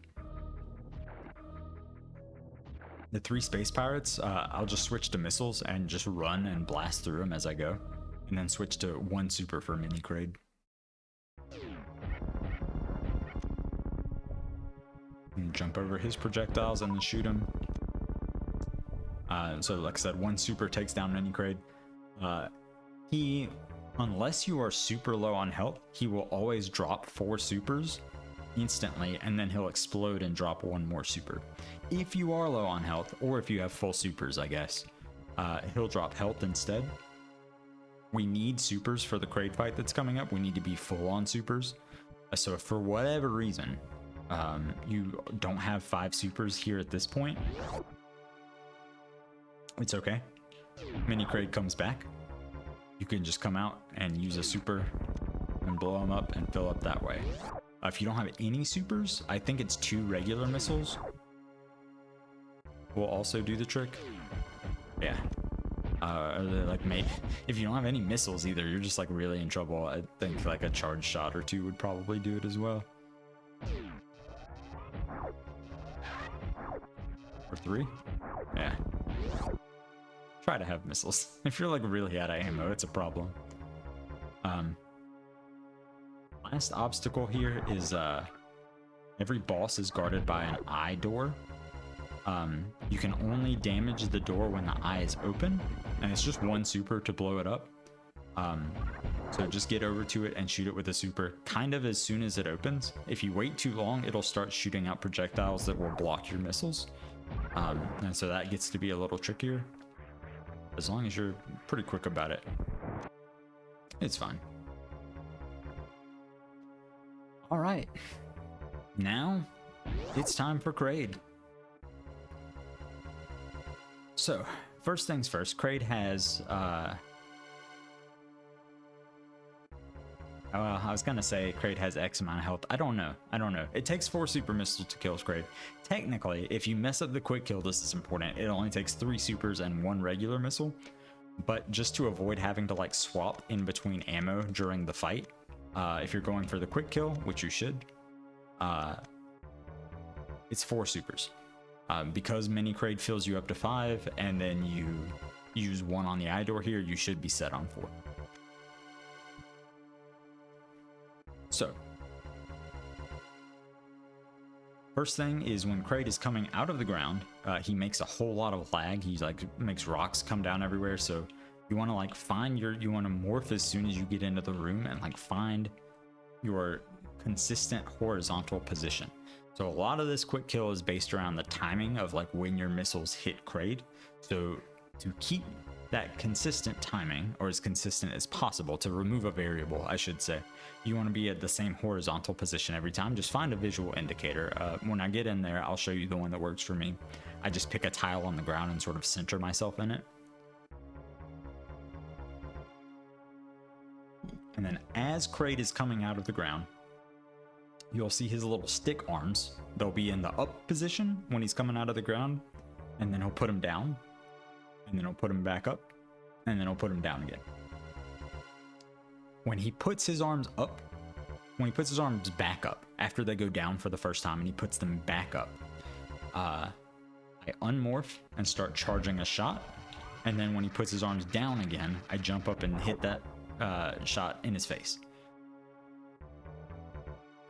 The 3 space pirates, I'll just switch to missiles and just run and blast through them as I go, and then switch to 1 super for mini-Kraid. And jump over his projectiles and then shoot him. So like I said, 1 super takes down mini-Kraid. He, unless you are super low on health, he will always drop 4 supers instantly, and then he'll explode and drop 1 more super. If you are low on health, or if you have full supers, I guess, he'll drop health instead. We need supers for the Kraid fight that's coming up. We need to be full on supers. So if for whatever reason you don't have 5 supers here at this point, it's okay. Mini-Kraid comes back. You can just come out and use a super and blow them up and fill up that way. If you don't have any supers, I think it's 2 regular missiles will also do the trick. Yeah. Like maybe if you don't have any missiles either, you're just like really in trouble. I think like a charge shot or 2 would probably do it as well. Or 3? Yeah. Try to have missiles. If you're like really out of ammo, it's a problem. Last obstacle here is every boss is guarded by an eye door. You can only damage the door when the eye is open, and it's just 1 super to blow it up. So just get over to it and shoot it with a super kind of as soon as it opens. If you wait too long, it'll start shooting out projectiles that will block your missiles. And so that gets to be a little trickier. As long as you're pretty quick about it, it's fine. All right, now it's time for Kraid. So first things first, Kraid has well, I was gonna say Kraid has X amount of health. I don't know. It takes 4 super missiles to kill Kraid. Technically, if you mess up the quick kill, this is important. It only takes 3 supers and 1 regular missile. But just to avoid having to like swap in between ammo during the fight, if you're going for the quick kill, which you should, it's 4 supers. Because mini Kraid fills you up to 5, and then you use 1 on the eye door here, you should be set on 4. So, first thing is when Kraid is coming out of the ground, he makes a whole lot of lag. He like makes rocks come down everywhere. So you want to like you want to morph as soon as you get into the room and like find your consistent horizontal position. So a lot of this quick kill is based around the timing of like when your missiles hit Kraid. So to keep that consistent timing, or as consistent as possible, to remove a variable, I should say, you want to be at the same horizontal position every time. Just find a visual indicator. When I get in there, I'll show you the one that works for me. I just pick a tile on the ground and sort of center myself in it. And then as Kraid is coming out of the ground, you'll see his little stick arms. They'll be in the up position when he's coming out of the ground, and then he'll put them down, and then he'll put them back up, and then he'll put them down again. When he puts his arms up, when he puts his arms back up after they go down for the first time and he puts them back up, I unmorph and start charging a shot. And then when he puts his arms down again, I jump up and hit that shot in his face.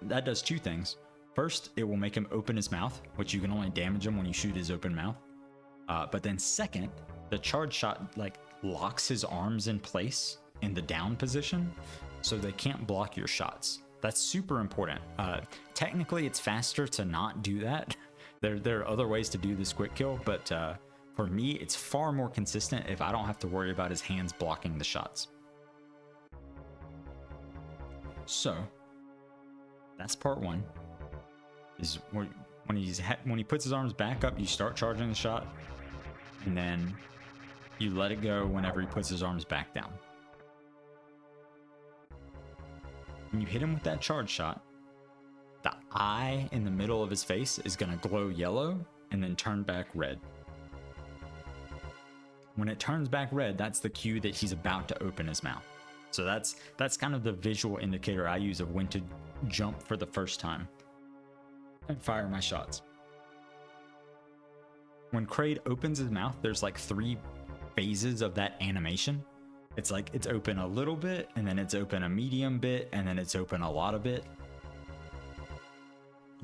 That does 2 things. First, it will make him open his mouth, which you can only damage him when you shoot his open mouth. But then second, the charge shot like locks his arms in place in the down position, so they can't block your shots. That's super important. Technically, it's faster to not do that. There are other ways to do this quick kill, but for me, it's far more consistent if I don't have to worry about his hands blocking the shots. So that's part 1. Is when he puts his arms back up, you start charging the shot, and then you let it go whenever he puts his arms back down. When you hit him with that charge shot, the eye in the middle of his face is going to glow yellow and then turn back red. When it turns back red, that's the cue that he's about to open his mouth. So that's kind of the visual indicator I use of when to jump for the first time and fire my shots. When Kraid opens his mouth, there's like 3 phases of that animation. It's like it's open a little bit, and then it's open a medium bit, and then it's open a lot of bit.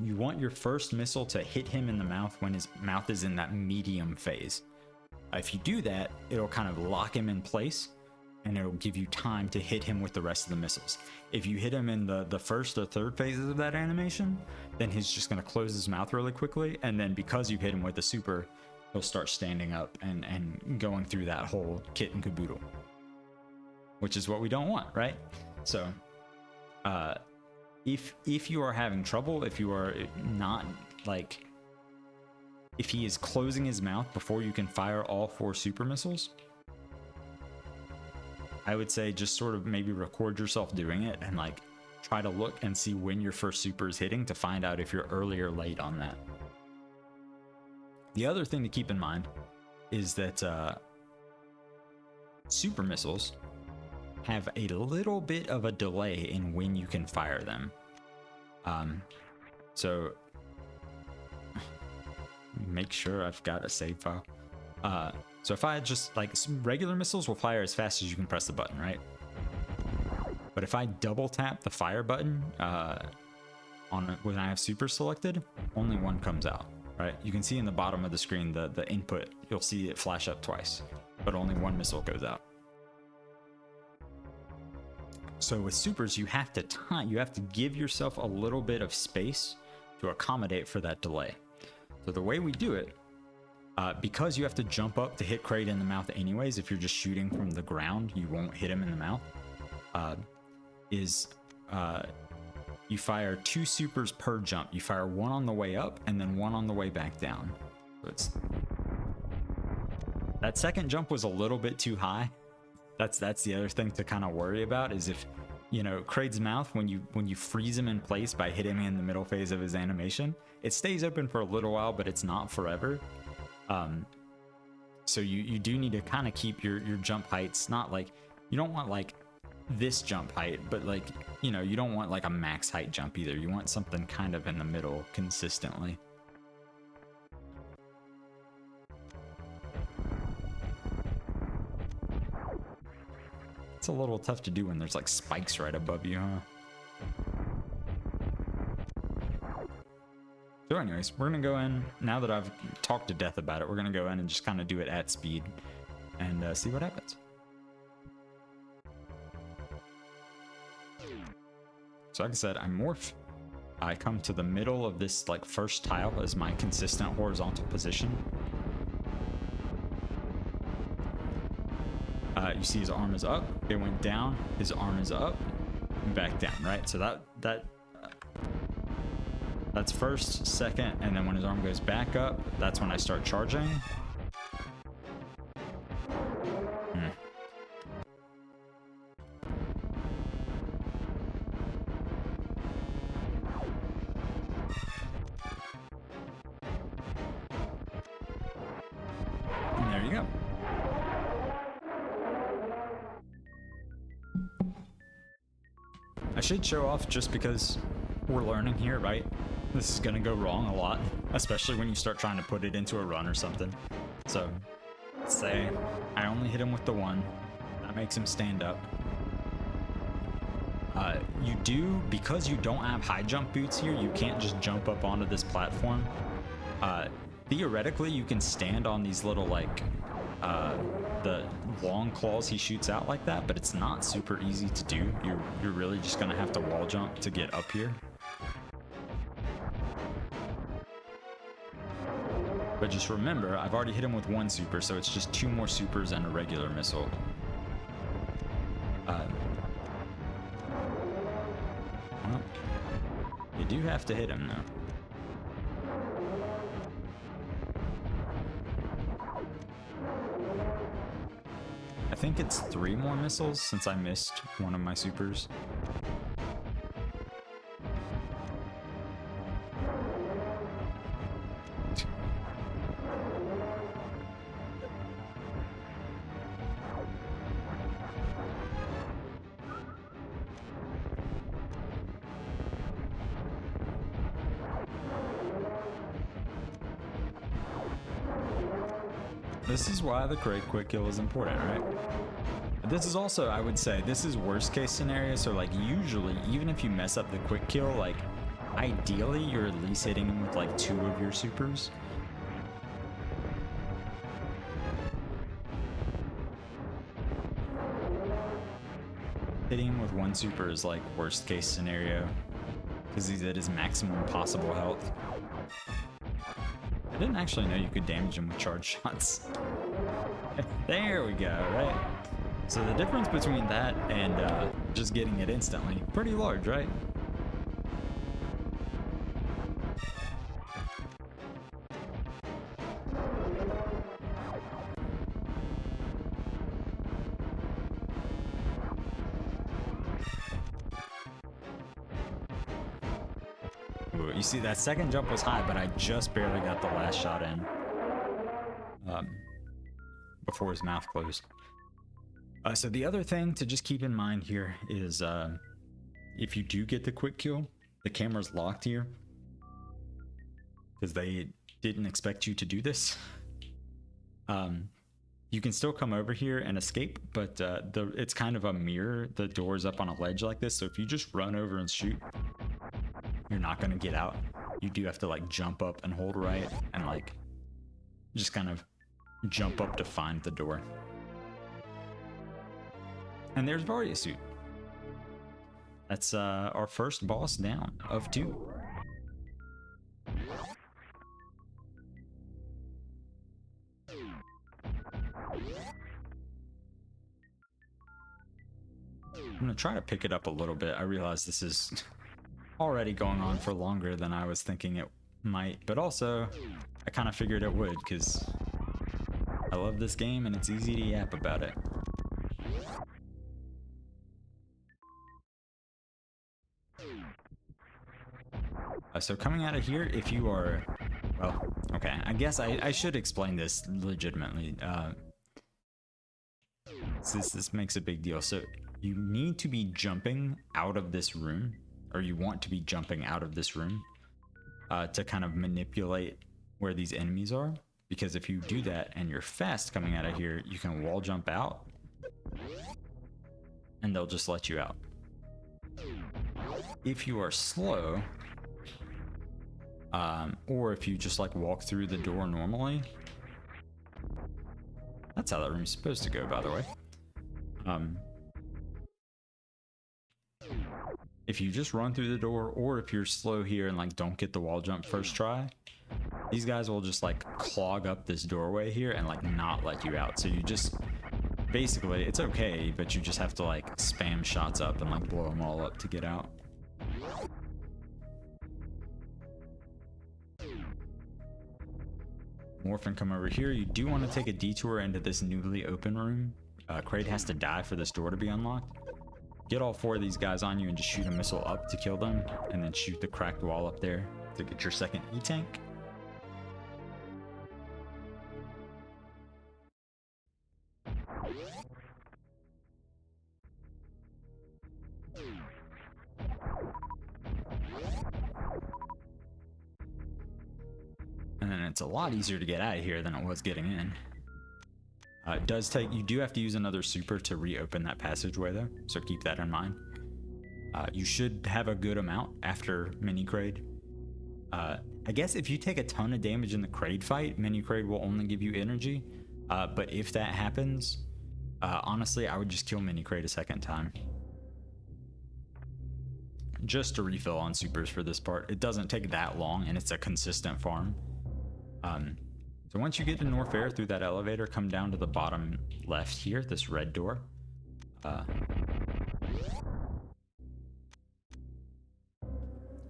You want your first missile to hit him in the mouth when his mouth is in that medium phase. If you do that, it'll kind of lock him in place, and it'll give you time to hit him with the rest of the missiles. If you hit him in the first or third phases of that animation, then he's just going to close his mouth really quickly, and then because you've hit him with the super, he'll start standing up and going through that whole kit and caboodle, which is what we don't want, right? So if you are having trouble, if you are not like, if he is closing his mouth before you can fire all 4 super missiles, I would say just sort of maybe record yourself doing it and like try to look and see when your first super is hitting to find out if you're early or late on that. The other thing to keep in mind is that super missiles have a little bit of a delay in when you can fire them. So make sure I've got a save file. So if I just like regular missiles will fire as fast as you can press the button, right? But if I double tap the fire button when I have super selected, only 1 comes out, right? You can see in the bottom of the screen the input, you'll see it flash up twice, but only 1 missile goes out. So with supers, you have to give yourself a little bit of space to accommodate for that delay. So the way we do it, because you have to jump up to hit Kraid in the mouth anyways, if you're just shooting from the ground, you won't hit him in the mouth, you fire 2 supers per jump. You fire 1 on the way up and then 1 on the way back down. So that second jump was a little bit too high. That's the other thing to kind of worry about, is if, you know, Kraid's mouth, when you freeze him in place by hitting him in the middle phase of his animation, it stays open for a little while, but it's not forever. So you do need to kind of keep your jump heights, not like, you don't want like this jump height, but like, you know, you don't want like a max height jump either. You want something kind of in the middle consistently. It's a little tough to do when there's like spikes right above you, huh? So anyways, we're gonna go in, now that I've talked to death about it, we're gonna go in and just kind of do it at speed and see what happens. So like I said, I morph. I come to the middle of this like first tile as my consistent horizontal position. You see his arm is up, it went down, his arm is up, and back down, right? So that's first, second, and then when his arm goes back up, that's when I start charging. And there you go. I should show off just because we're learning here, right? This is gonna go wrong a lot, especially when you start trying to put it into a run or something. So, let's say I only hit him with the one. That makes him stand up. Because you don't have high jump boots here, you can't just jump up onto this platform. Theoretically, you can stand on these little, like, the long claws he shoots out like that, but it's not super easy to do. You're really just gonna have to wall jump to get up here. But just remember, I've already hit him with one super, so it's just 2 more supers and a regular missile. Well, you do have to hit him, though. I think it's 3 more missiles since I missed one of my supers. This is why the crate quick kill is important, right? This is also, I would say, this is worst case scenario. So like usually, even if you mess up the quick kill, like ideally you're at least hitting him with like 2 of your supers. Hitting him with 1 super is like worst case scenario because he's at his maximum possible health. I didn't actually know you could damage him with charge shots. There we go, right? So the difference between that and just getting it instantly, pretty large, right? Ooh, you see that second jump was high, but I just barely got the last shot in before his mouth closed. So the other thing to just keep in mind here is if you do get the quick kill, the camera's locked here because they didn't expect you to do this. You can still come over here and escape, but it's kind of a mirror. The door's up on a ledge like this, so if you just run over and shoot, you're not going to get out. You do have to like jump up and hold right and like just kind of jump up to find the door. And there's Varia suit. That's our first boss down of 2. I'm gonna try to pick it up a little bit. I realize this is already going on for longer than I was thinking it might, but also I kind of figured it would because I love this game and it's easy to yap about it. So coming out of here, if you are, well, okay, I guess I should explain this legitimately. This makes a big deal. So you need to be jumping out of this room, or you want to be jumping out of this room to kind of manipulate where these enemies are. Because if you do that and you're fast coming out of here, you can wall jump out. and they'll just let you out. If you are slow, or if you just like walk through the door normally, that's how that room's supposed to go, by the way. If you just run through the door, or if you're slow here and like don't get the wall jump first try, these guys will just like clog up this doorway here and like not let you out. So you just basically, it's okay, but you just have to like spam shots up and like blow them all up to get out. Morph and come over here. You do want to take a detour into this newly open room. Kraid has to die for this door to be unlocked. Get all 4 of these guys on you and just shoot a missile up to kill them, and then shoot the cracked wall up there to get your second E-tank. And then it's a lot easier to get out of here than it was getting in. It does take, you do have to use another super to reopen that passageway though, so keep that in mind. You should have a good amount after mini Kraid. I guess if you take a ton of damage in the Kraid fight, mini Kraid will only give you energy. But if that happens, honestly, I would just kill mini Kraid a second time. Just to refill on supers for this part. It doesn't take that long, and it's a consistent farm. So once you get to North Air through that elevator, come down to the bottom left here, this red door.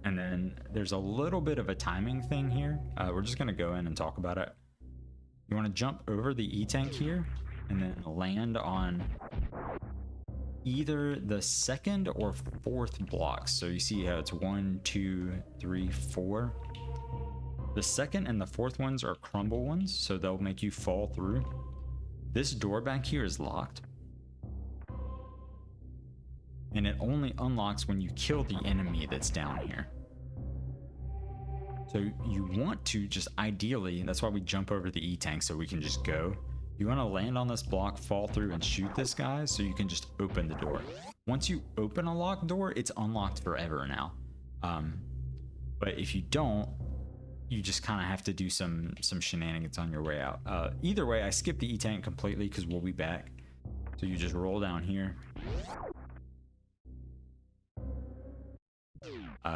And then there's a little bit of a timing thing here. We're just going to go in and talk about it. You want to jump over the E-tank here and then land on either the second or fourth blocks. So you see how it's 1, 2, 3, 4. The second and the fourth ones are crumble ones, so they'll make you fall through. This door back here is locked, and it only unlocks when you kill the enemy that's down here. So you want to just ideally, that's why we jump over the E-tank so we can just go. You want to land on this block, fall through, and shoot this guy so you can just open the door. Once you open a locked door, it's unlocked forever now. But if you don't, you just kind of have to do some shenanigans on your way out. Either way, I skipped the E-tank completely because we'll be back. So you just roll down here.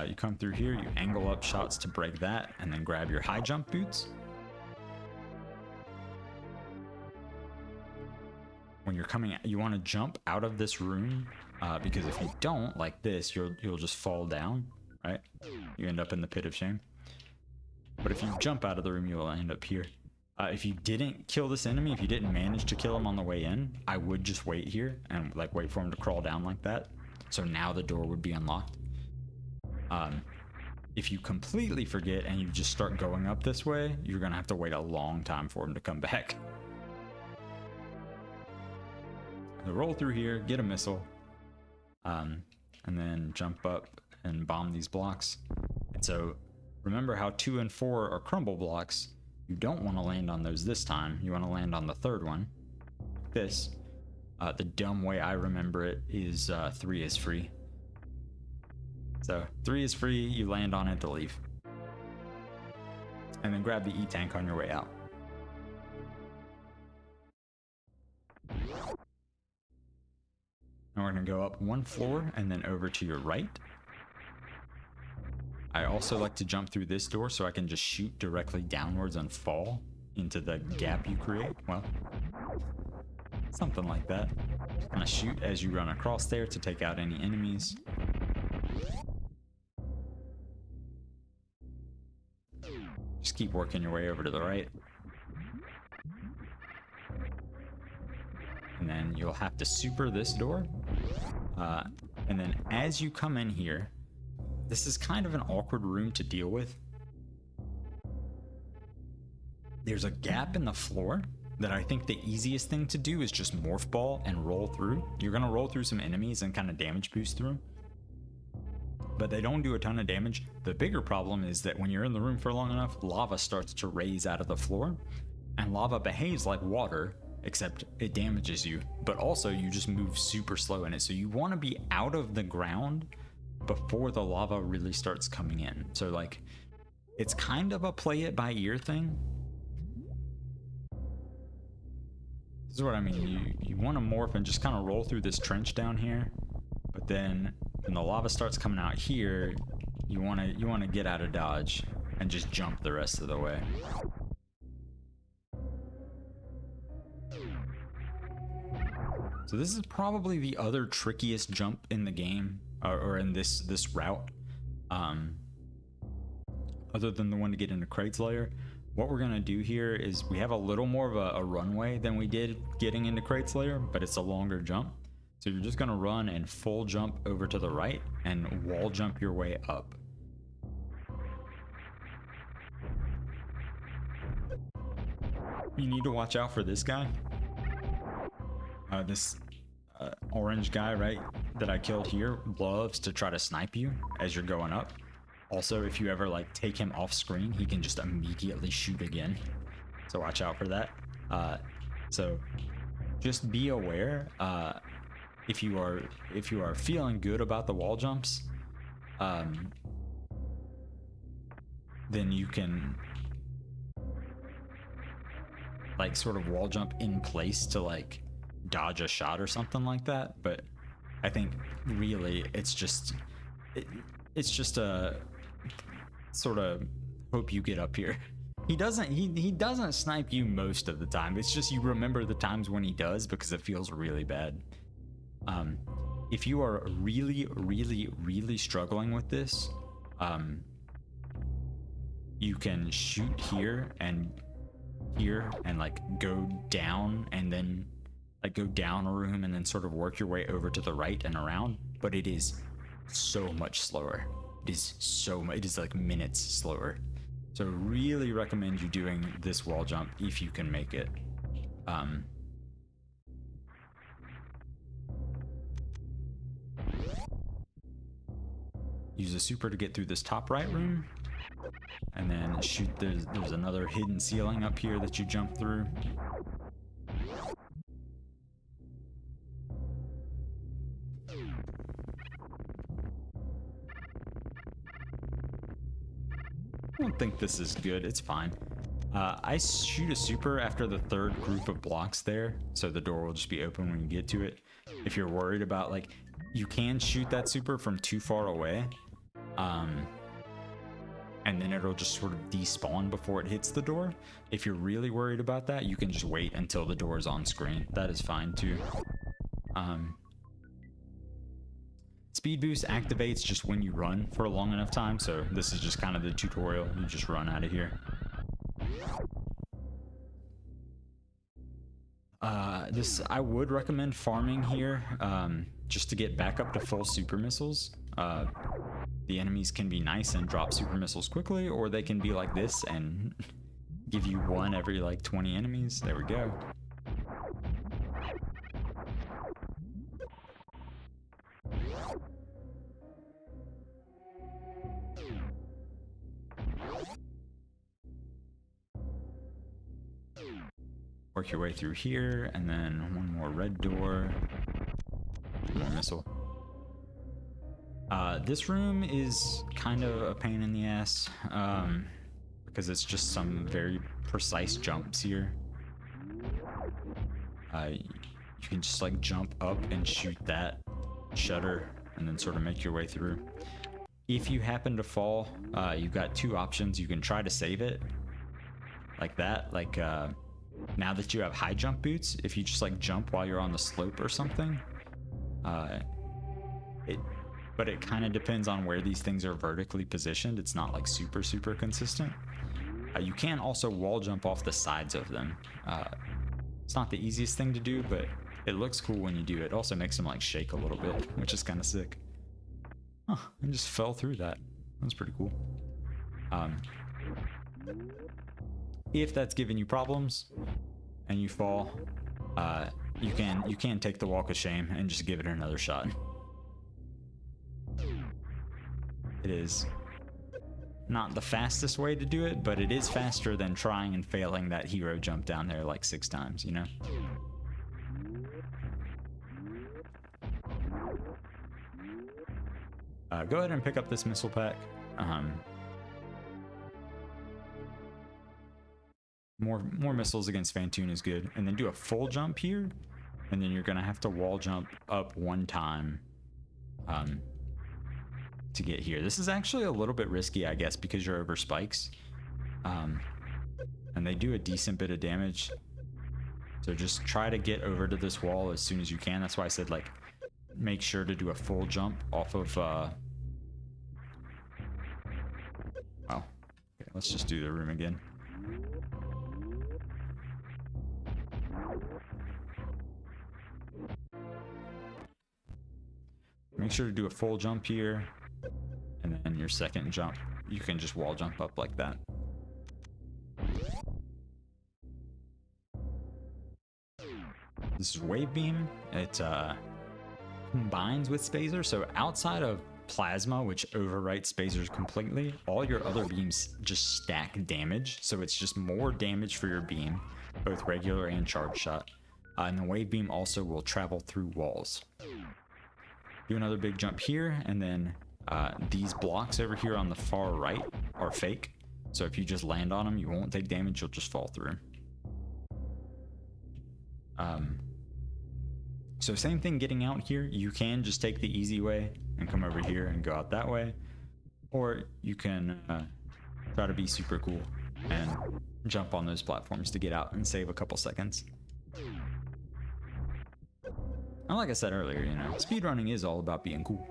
You come through here, you angle up shots to break that, and then grab your high jump boots. When you're coming out, you want to jump out of this room, because if you don't, like this, you'll just fall down, right? You end up in the pit of shame. But if you jump out of the room, you will end up here. If you didn't kill this enemy, if you didn't manage to kill him on the way in, I would just wait here and like wait for him to crawl down like that. So now the door would be unlocked. If you completely forget and you just start going up this way, you're gonna have to wait a long time for him to come back. So roll through here, get a missile, and then jump up and bomb these blocks. And so remember how 2 and 4 are crumble blocks. You don't want to land on those this time. You want to land on the third one. This. The dumb way I remember it is 3 is free. So 3 is free, you land on it to leave. And then grab the E-tank on your way out. Now we're going to go up 1 floor and then over to your right. I also like to jump through this door so I can just shoot directly downwards and fall into the gap you create. Well, something like that. Just gonna shoot as you run across there to take out any enemies. Just keep working your way over to the right. And then you'll have to super this door. And then as you come in here, this is kind of an awkward room to deal with. There's a gap in the floor that I think the easiest thing to do is just morph ball and roll through. You're gonna roll through some enemies and kind of damage boost through them, but they don't do a ton of damage. The bigger problem is that when you're in the room for long enough, lava starts to raise out of the floor, and lava behaves like water. except it damages you, but also you just move super slow in it. So you want to be out of the ground before the lava really starts coming in. So like, it's kind of a play it by ear thing. This is what I mean. You want to morph and just kind of roll through this trench down here, but then when the lava starts coming out here, you want to get out of dodge and just jump the rest of the way. So this is probably the other trickiest jump in the game, or in this route, other than the one to get into Kraid's lair. What we're gonna do here is we have a little more of a runway than we did getting into Kraid's lair, but it's a longer jump. So you're just gonna run and full jump over to the right and wall jump your way up. You need to watch out for this guy. This orange guy, right, that I killed here, loves to try to snipe you as you're going up. Also, if you ever like take him off screen, he can just immediately shoot again. So watch out for that. So just be aware. If you are feeling good about the wall jumps, then you can like sort of wall jump in place to like dodge a shot or something like that. But I think really it's just a sort of hope you get up here. He doesn't snipe you most of the time. It's just you remember the times when he does because it feels really bad. If you are really struggling with this, you can shoot here and like go down and then like go down a room and then sort of work your way over to the right and around, but it is so much slower. It is like minutes slower. So really recommend you doing this wall jump if you can make it. Use a super to get through this top right room, and then shoot. There's another hidden ceiling up here that you jump through. I don't think this is good. It's fine. I shoot a super after the third group of blocks there, so the door will just be open when you get to it. If you're worried about, like, you can shoot that super from too far away, and then it'll just sort of despawn before it hits the door. If you're really worried about that, you can just wait until the door is on screen. That is fine too. Speed boost activates just when you run for a long enough time, so this is just kind of the tutorial. You just run out of here. I would recommend farming here, just to get back up to full super missiles. The enemies can be nice and drop super missiles quickly, or they can be like this and give you one every like 20 enemies. There we go. Work your way through here, and then one more red door. One more missile. This room is kind of a pain in the ass, because it's just some very precise jumps here. You can just like jump up and shoot that shutter, and then sort of make your way through. If you happen to fall, you've got two options. You can try to save it, like that, like now that you have high jump boots, if you just like jump while you're on the slope or something, but it kind of depends on where these things are vertically positioned. It's not like super consistent. You can also wall jump off the sides of them. It's not the easiest thing to do, but it looks cool when you do it. It also makes them like shake a little bit, which is kind of sick. Huh, I just fell through that. That's pretty cool. If that's giving you problems and you fall, you can take the walk of shame and just give it another shot. It is not the fastest way to do it, but it is faster than trying and failing that hero jump down there like 6 times, you know? Go ahead and pick up this missile pack. More missiles against Phantoon is good. And then do a full jump here. And then you're going to have to wall jump up 1 time to get here. This is actually a little bit risky, I guess, because you're over spikes. And they do a decent bit of damage. So just try to get over to this wall as soon as you can. That's why I said, like, make sure to do a full jump off of... Well, okay, let's just do the room again. Make sure to do a full jump here, and then your second jump, you can just wall jump up like that. This is Wave Beam. It combines with Spazer, so outside of Plasma, which overwrites Spazers completely, all your other beams just stack damage, so it's just more damage for your beam, both regular and charge shot. And the Wave Beam also will travel through walls. Do another big jump here, and then these blocks over here on the far right are fake, so if you just land on them, you won't take damage, you'll just fall through. So same thing getting out here. You can just take the easy way and come over here and go out that way, or you can try to be super cool and jump on those platforms to get out and save a couple seconds. And like I said earlier, you know, speedrunning is all about being cool.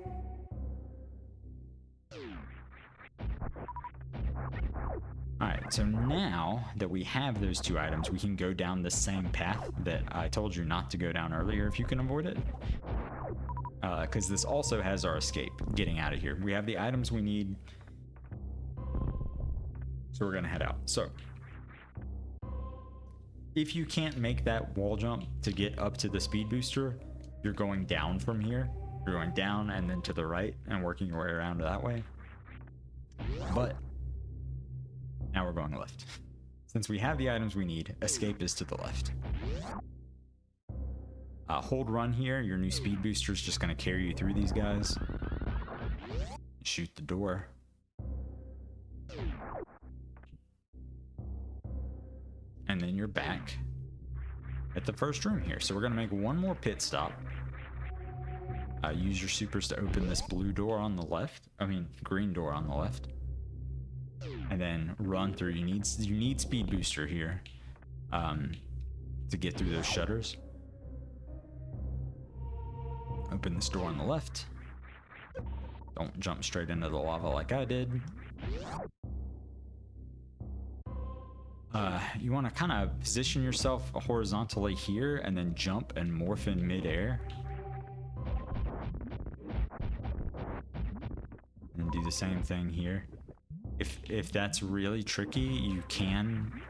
Alright, so now that we have those 2 items, we can go down the same path that I told you not to go down earlier if you can avoid it. Because this also has our escape, getting out of here. We have the items we need, so we're going to head out. So, if you can't make that wall jump to get up to the speed booster, you're going down from here. You're going down and then to the right and working your way around that way. But now we're going left. Since we have the items we need, escape is to the left. Hold run here. Your new speed booster is just going to carry you through these guys. Shoot the door. And then you're back at the first room here. So we're going to make one more pit stop. Use your supers to open this blue door on the left. Green door on the left. And then run through. You need speed booster here to get through those shutters. Open this door on the left. Don't jump straight into the lava like I did. You want to kind of position yourself horizontally here and then jump and morph in midair. And do the same thing here. If that's really tricky, you can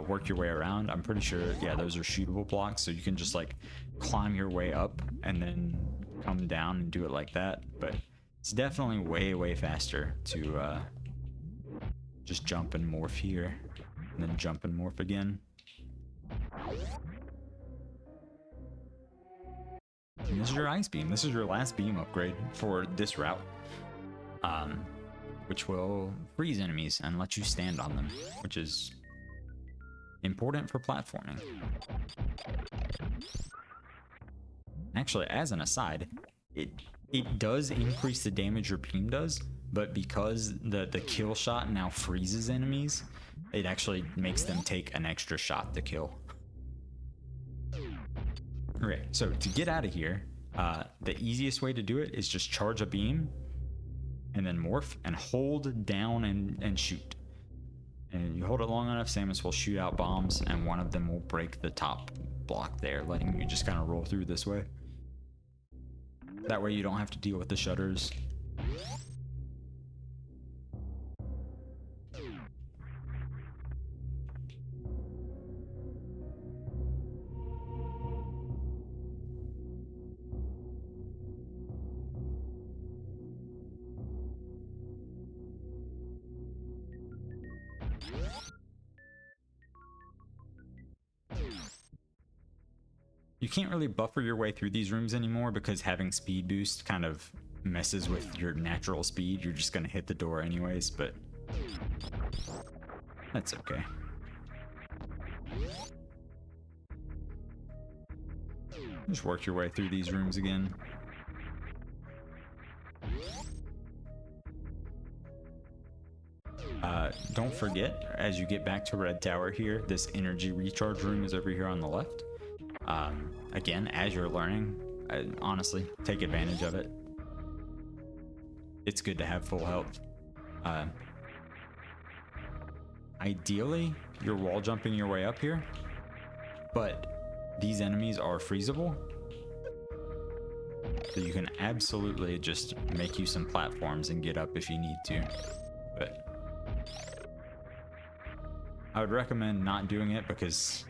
work your way around. I'm pretty sure, yeah, those are shootable blocks, so you can just like climb your way up and then come down and do it like that. But it's definitely way faster to just jump and morph here and then jump and morph again. And this is your ice beam. This is your last beam upgrade for this route, which will freeze enemies and let you stand on them, which is important for platforming. Actually, as an aside, it does increase the damage your beam does, but because the kill shot now freezes enemies, it actually makes them take an extra shot to kill. Okay, so to get out of here, the easiest way to do it is just charge a beam and then morph and hold down and shoot. And you hold it long enough, Samus will shoot out bombs and one of them will break the top block there, letting you just kind of roll through this way. That way you don't have to deal with the shutters. You can't really buffer your way through these rooms anymore because having speed boost kind of messes with your natural speed. You're just gonna hit the door anyways, but that's okay. Just work your way through these rooms again. Don't forget, as you get back to Red Tower here, this energy recharge room is over here on the left. Again, as you're learning, honestly, take advantage of it. It's good to have full health. Ideally, you're wall jumping your way up here, but these enemies are freezable. So you can absolutely just make you some platforms and get up if you need to. But I would recommend not doing it because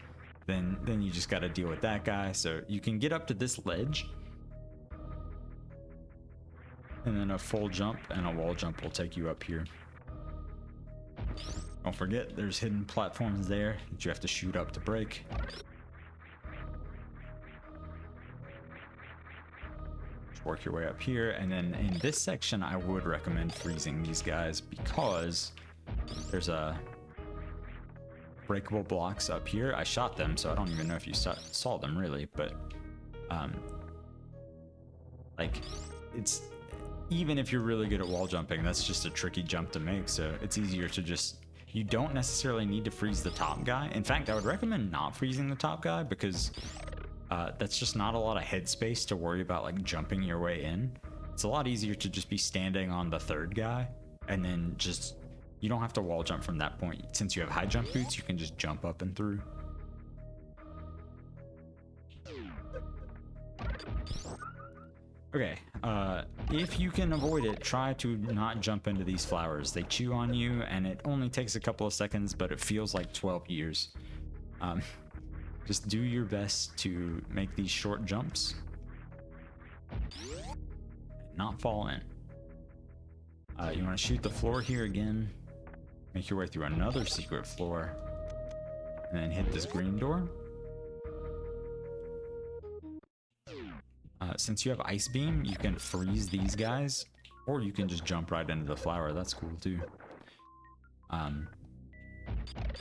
then you just got to deal with that guy. So you can get up to this ledge, and then a full jump and a wall jump will take you up here. Don't forget, there's hidden platforms there that you have to shoot up to break. Just work your way up here, and then in this section, I would recommend freezing these guys because there's a breakable blocks up here. I shot them, so I don't even know if you saw them really, but like, it's, even if you're really good at wall jumping, that's just a tricky jump to make, so it's easier to just, you don't necessarily need to freeze the top guy. In fact, I would recommend not freezing the top guy because that's just not a lot of headspace to worry about like jumping your way in. It's a lot easier to just be standing on the third guy, and then just, you don't have to wall jump from that point. Since you have high jump boots, you can just jump up and through. Okay, if you can avoid it, try to not jump into these flowers. They chew on you, and it only takes a couple of seconds, but it feels like 12 years. Just do your best to make these short jumps, not fall in. You want to shoot the floor here again, make your way through another secret floor, and then hit this green door. Since you have Ice Beam, you can freeze these guys, or you can just jump right into the flower. That's cool too.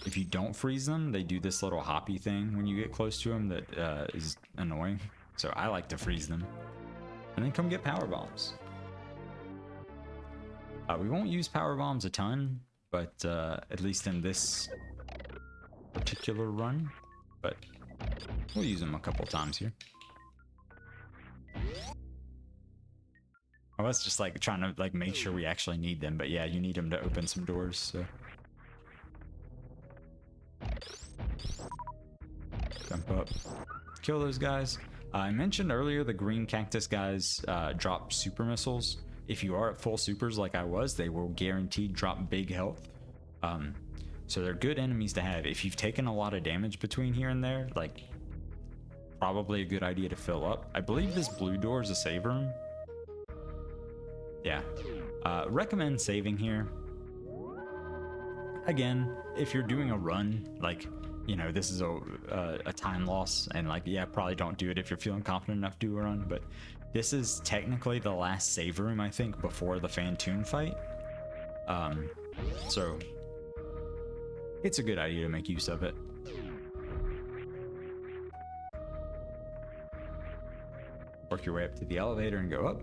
If you don't freeze them, they do this little hoppy thing when you get close to them that is annoying. So I like to freeze them. And then come get power bombs. We won't use power bombs a ton, but at least in this particular run, but we'll use them a couple times here. I was just like trying to like make sure we actually need them, but yeah, you need them to open some doors, so. Jump up, kill those guys. I mentioned earlier the green cactus guys drop super missiles. If you are at full supers like I was, they will guaranteed drop big health. So they're good enemies to have. If you've taken a lot of damage between here and there, like, probably a good idea to fill up. I believe this blue door is a save room. Yeah. Recommend saving here. Again, if you're doing a run, like, you know, this is a time loss, and like, yeah, probably don't do it if you're feeling confident enough to do a run, but this is technically the last save room, I think, before the Phantoon fight. So it's a good idea to make use of it. Work your way up to the elevator and go up.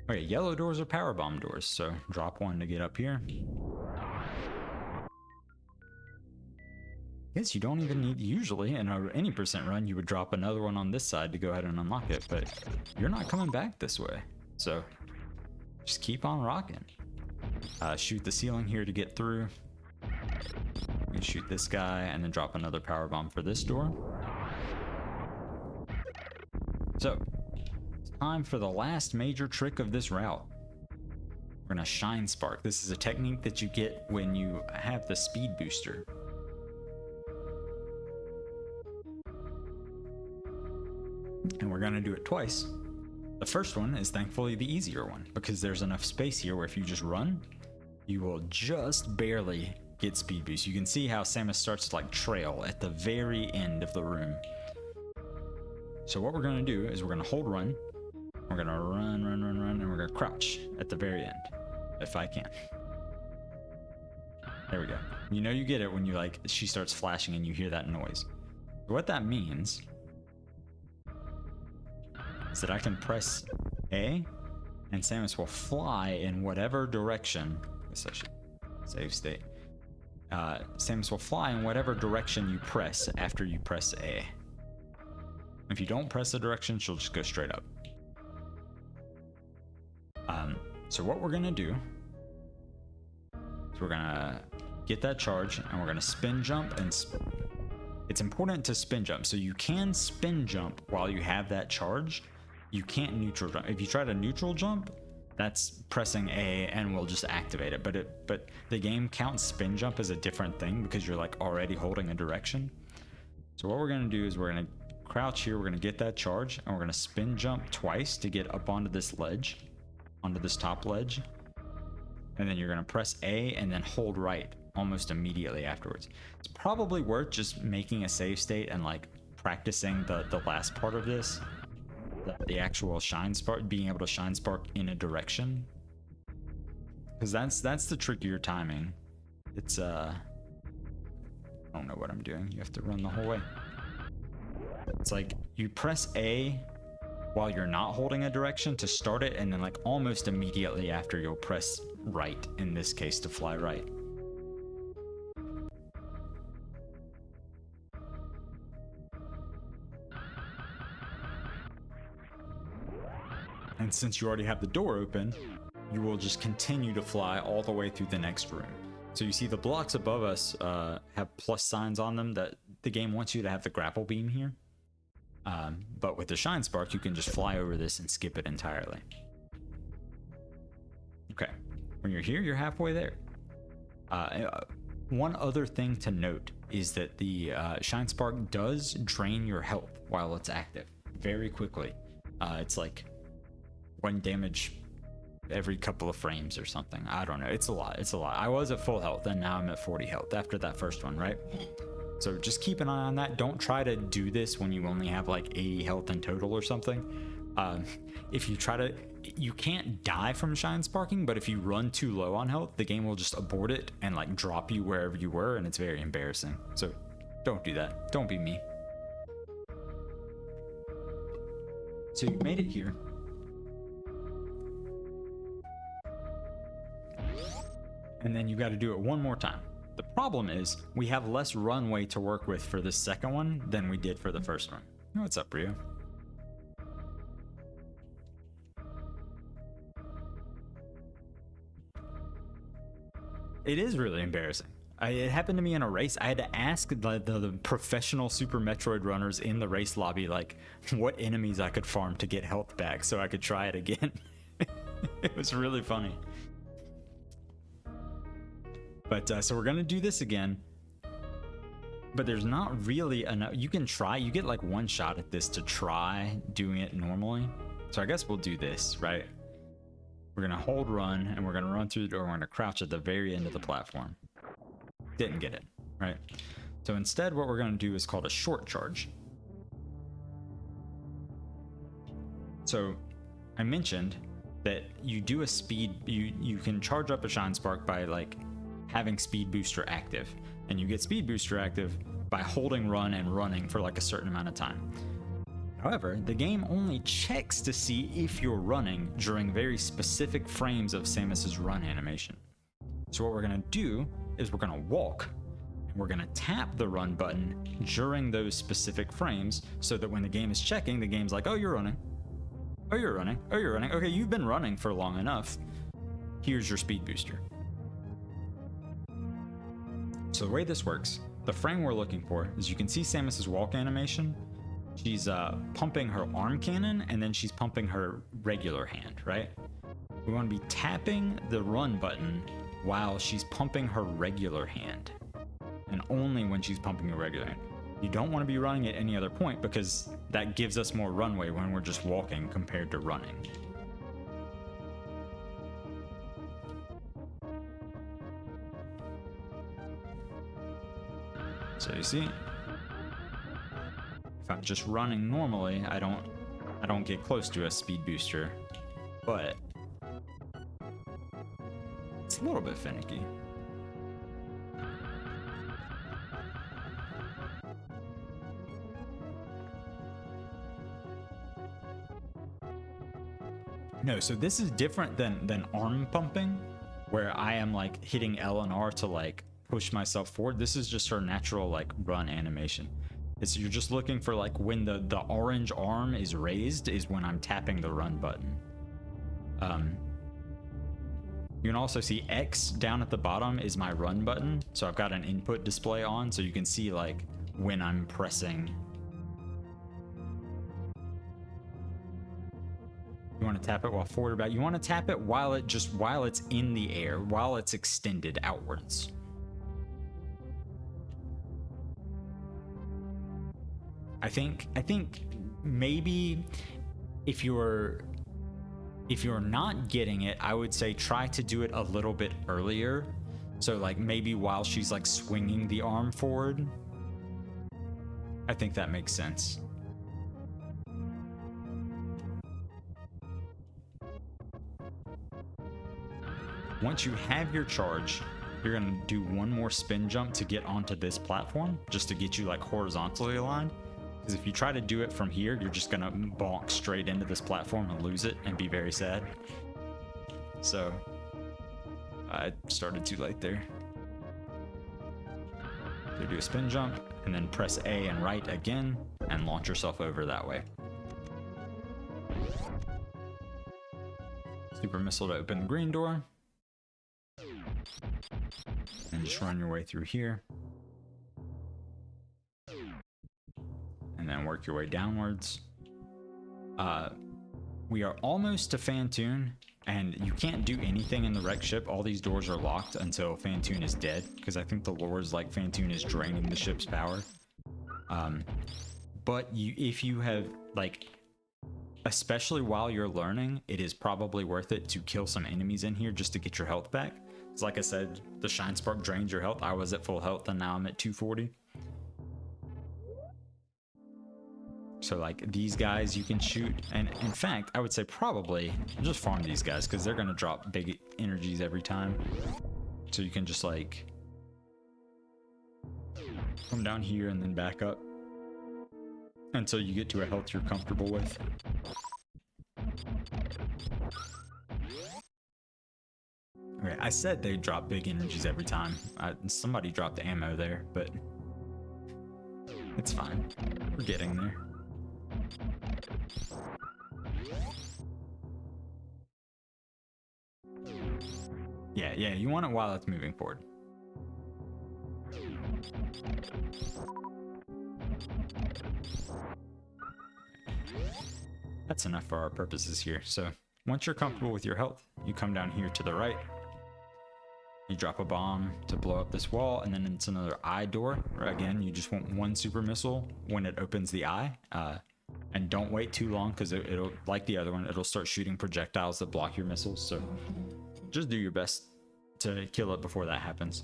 Okay, yellow doors are power bomb doors, so drop one to get up here. Guess you don't even need, usually in any percent run, you would drop another one on this side to go ahead and unlock it, but you're not coming back this way, so just keep on rocking. Shoot the ceiling here to get through. You can shoot this guy and then drop another power bomb for this door. So, it's time for the last major trick of this route. We're gonna Shine Spark. This is a technique that you get when you have the speed booster. And we're going to do it twice. The first one is thankfully the easier one because there's enough space here where if you just run, you will just barely get speed boost. You can see how Samus starts to like trail at the very end of the room. So what we're going to do is we're going to hold run. We're going to run, and we're going to crouch at the very end, if I can. There we go. You know you get it when you like, she starts flashing and you hear that noise. What that means is that I can press A and Samus will fly in whatever direction. I guess I should save state. Samus will fly in whatever direction you press after you press A. If you don't press the direction, she'll just go straight up. So what we're gonna do is we're gonna get that charge and we're gonna spin jump and it's important to spin jump. So you can spin jump while you have that charge. You can't neutral jump. If you try to neutral jump, that's pressing A and we'll just activate it. But the game counts spin jump as a different thing because you're like already holding a direction. So what we're gonna do is we're gonna crouch here, we're gonna get that charge, and we're gonna spin jump twice to get up onto this ledge, onto this top ledge. And then you're gonna press A and then hold right almost immediately afterwards. It's probably worth just making a save state and like practicing the last part of this. The actual shine spark, being able to shine spark in a direction. Because that's the trickier timing. It's I don't know what I'm doing. You have to run the whole way. It's like you press A while you're not holding a direction to start it, and then like almost immediately after you'll press right, in this case to fly right. And since you already have the door open, you will just continue to fly all the way through the next room. So you see the blocks above us have plus signs on them that the game wants you to have the grapple beam here. But with the shine spark, you can just fly over this and skip it entirely. Okay, when you're here, you're halfway there. One other thing to note is that the shine spark does drain your health while it's active very quickly. It's like 1 damage every couple of frames or something. I don't know. It's a lot. I was at full health and now I'm at 40 health after that first one, right? So just keep an eye on that. Don't try to do this when you only have like 80 health in total or something. If you try to, you can't die from shine sparking, but if you run too low on health, the game will just abort it and like drop you wherever you were, and it's very embarrassing. So don't do that. Don't be me. So you made it here. And then you got to do it one more time. The problem is we have less runway to work with for this second one than we did for the first one. What's up, Rio? It is really embarrassing. It happened to me in a race. I had to ask the professional Super Metroid runners in the race lobby like what enemies I could farm to get health back so I could try it again. It was really funny. But so we're gonna do this again, but there's not really enough. You can try, you get like 1 shot at this to try doing it normally. So I guess we'll do this, right? We're gonna hold run and we're gonna run through the door. We're gonna crouch at the very end of the platform. Didn't get it, right? So instead what we're gonna do is called a short charge. So I mentioned that you do a speed, you can charge up a shine spark by like having speed booster active, and you get speed booster active by holding run and running for like a certain amount of time. However, the game only checks to see if you're running during very specific frames of Samus's run animation. So what we're gonna do is we're gonna walk and we're gonna tap the run button during those specific frames so that when the game is checking, the game's like, oh, you're running. Oh, you're running. Oh, you're running. Okay, you've been running for long enough. Here's your speed booster. So the way this works, the frame we're looking for is you can see Samus's walk animation. She's pumping her arm cannon and then she's pumping her regular hand, right? We want to be tapping the run button while she's pumping her regular hand, and only when she's pumping her regular hand. You don't want to be running at any other point because that gives us more runway when we're just walking compared to running. So you see, if I'm just running normally, I don't get close to a speed booster, but it's a little bit finicky. No, so this is different than arm pumping, where I am like hitting L and R to like push myself forward. This is just her natural like run animation. It's you're just looking for like when the orange arm is raised is when I'm tapping the run button. You can also see X down at the bottom is my run button. So I've got an input display on, so you can see like when I'm pressing. You want to tap it while forward or back. You want to tap it while it's in the air, while it's extended outwards. I think maybe if you're not getting it, I would say try to do it a little bit earlier. So like maybe while she's like swinging the arm forward. I think that makes sense. Once you have your charge, you're gonna do one more spin jump to get onto this platform, just to get you like horizontally aligned. Because if you try to do it from here, you're just gonna bonk straight into this platform and lose it and be very sad. So I started too late there. So do a spin jump and then press A and right again and launch yourself over that way. Super missile to open the green door. And just run your way through here. And then work your way downwards. We are almost to Phantoon, and you can't do anything in the wrecked ship. All these doors are locked until Phantoon is dead, because I think the lore is like Phantoon is draining the ship's power. But if you have, like, especially while you're learning, it is probably worth it to kill some enemies in here just to get your health back. Because like I said, the Shine Spark drains your health. I was at full health and now I'm at 240. So like these guys you can shoot, and in fact I would say probably just farm these guys because they're gonna drop big energies every time. So you can just like come down here and then back up until you get to a health you're comfortable with. Okay, I said they drop big energies every time. Somebody dropped the ammo there, but it's fine. We're getting there. Yeah, you want it while it's moving forward. That's enough for our purposes here. So once you're comfortable with your health, you come down here to the right. You drop a bomb to blow up this wall, and then it's another eye door. Again, you just want one super missile when it opens the eye. And don't wait too long because it'll, like the other one, it'll start shooting projectiles that block your missiles. So just do your best to kill it before that happens.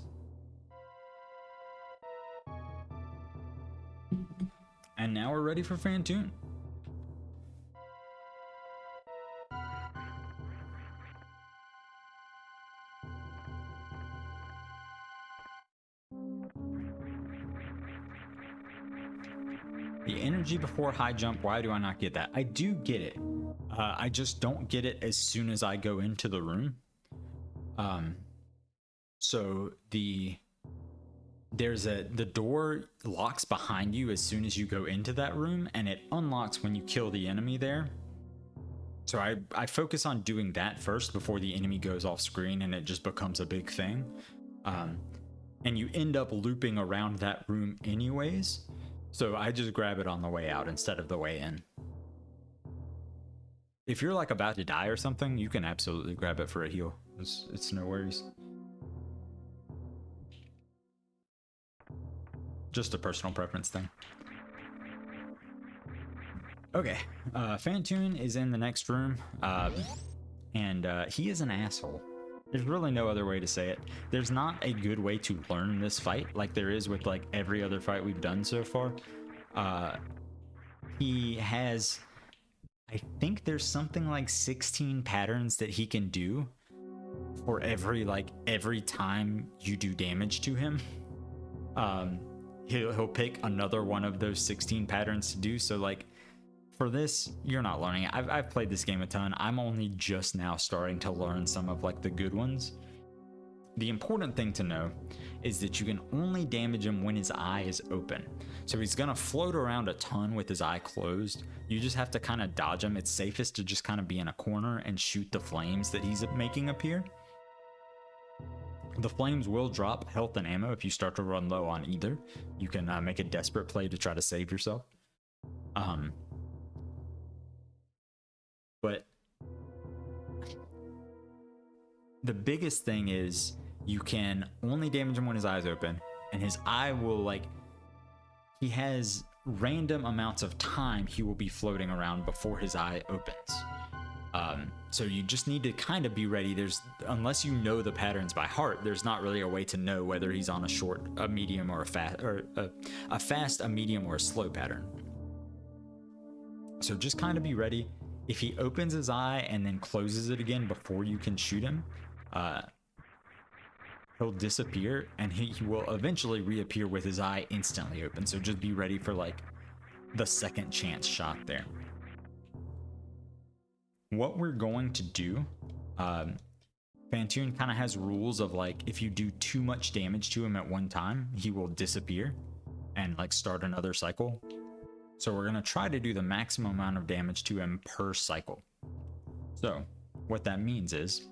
And now we're ready for Phantoon. The energy before high jump, why do I not get that? I do get it. I just don't get it as soon as I go into the room. So the door locks behind you as soon as you go into that room, and it unlocks when you kill the enemy there. So I focus on doing that first before the enemy goes off screen and it just becomes a big thing. And you end up looping around that room anyways. So I just grab it on the way out instead of the way in. If you're like about to die or something, you can absolutely grab it for a heal. It's no worries. just a personal preference thing. Okay, Phantoon is in the next room, and he is an asshole. There's really no other way to say it. There's not a good way to learn this fight like there is with like every other fight we've done so far. He has, I think there's something like 16 patterns that he can do for every time you do damage to him. He'll pick another one of those 16 patterns to do. So like for this, you're not learning it. I've played this game a ton. I'm only just now starting to learn some of like the good ones. The important thing to know is that you can only damage him when his eye is open. So he's gonna float around a ton with his eye closed. You just have to kind of dodge him. It's safest to just kind of be in a corner and shoot the flames that he's making appear. The flames will drop health and ammo if you start to run low on either. You can make a desperate play to try to save yourself. But the biggest thing is you can only damage him when his eye's open, and his eye will like, he has random amounts of time he will be floating around before his eye opens. So you just need to kind of be ready. Unless you know the patterns by heart, there's not really a way to know whether he's on a short, a medium, or a fast, a medium, or a slow pattern. So just kind of be ready. If he opens his eye and then closes it again before you can shoot him, he'll disappear, and he will eventually reappear with his eye instantly open. So just be ready for like the second chance shot there. What we're going to do, Phantoon kind of has rules of like, if you do too much damage to him at one time, he will disappear and like start another cycle. So we're going to try to do the maximum amount of damage to him per cycle. So what that means is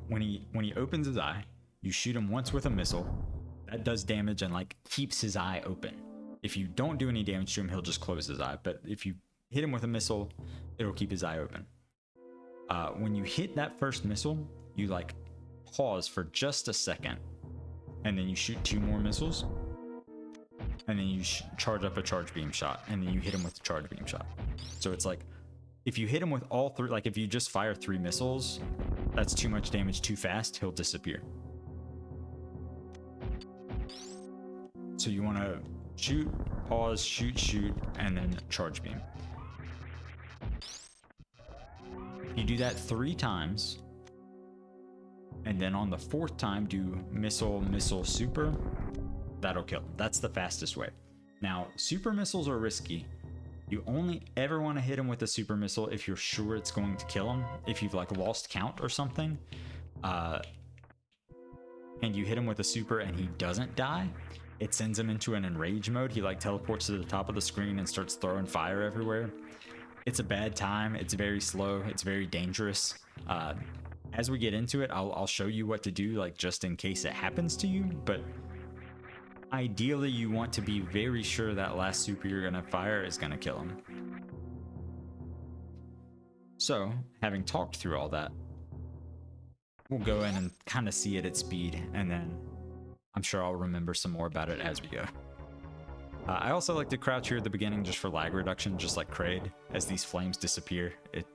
when he opens his eye, you shoot him once with a missile. That does damage and like keeps his eye open. If you don't do any damage to him, he'll just close his eye. But if you hit him with a missile, it'll keep his eye open. When you hit that first missile, you like pause for just a second, and then you shoot 2 more missiles. And then you charge up a charge beam shot, and then you hit him with the charge beam shot. So it's like, if you hit him with all 3, like if you just fire 3 missiles, that's too much damage too fast, he'll disappear. So you want to shoot, pause, shoot, and then charge beam. You do that 3 times, and then on the 4th time, do missile, super. That'll kill. That's the fastest way. Now, super missiles are risky. You only ever want to hit him with a super missile if you're sure it's going to kill him. If you've like lost count or something, and you hit him with a super and he doesn't die, it sends him into an enrage mode. He like teleports to the top of the screen and starts throwing fire everywhere. It's a bad time. It's very slow. It's very dangerous. As we get into it, I'll show you what to do, like just in case it happens to you. But ideally, you want to be very sure that last super you're going to fire is going to kill him. So, having talked through all that, we'll go in and kind of see it at speed, and then I'm sure I'll remember some more about it as we go. I also like to crouch here at the beginning just for lag reduction, just like Kraid. As these flames disappear, it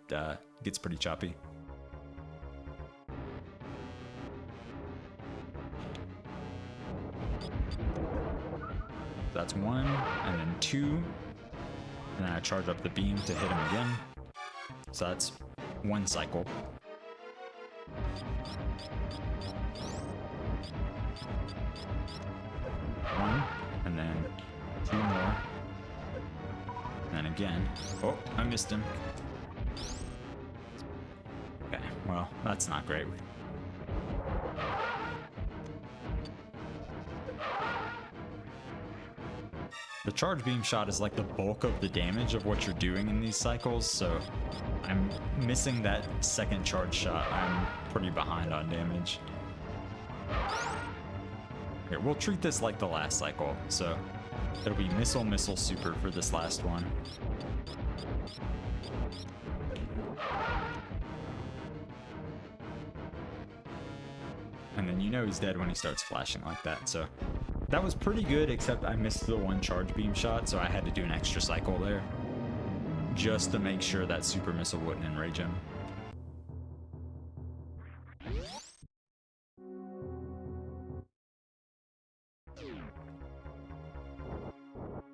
gets pretty choppy. That's 1, and then 2, and then I charge up the beam to hit him again. So that's 1 cycle. One, and then 2 more, and then again. Oh, I missed him. Okay, well, that's not great. The charge beam shot is like the bulk of the damage of what you're doing in these cycles, so I'm missing that second charge shot. I'm pretty behind on damage. Here, we'll treat this like the last cycle, so it'll be missile, super for this last one. And then you know he's dead when he starts flashing like that, so That was pretty good, except I missed the one charge beam shot, so I had to do an extra cycle there just to make sure that super missile wouldn't enrage him.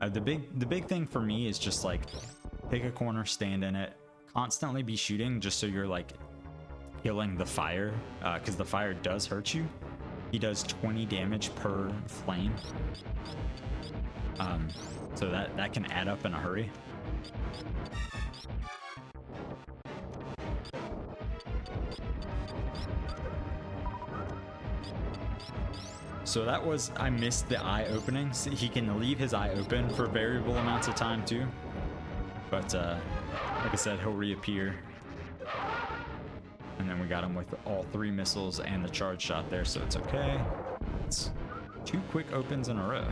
The big thing for me is just like pick a corner, stand in it, constantly be shooting just so you're like killing the fire, because the fire does hurt you. He does 20 damage per flame, so that can add up in a hurry. So that was, I missed the eye opening. So he can leave his eye open for variable amounts of time too. But like I said, he'll reappear. And then we got him with all 3 missiles and the charge shot there, so it's okay. It's 2 quick opens in a row.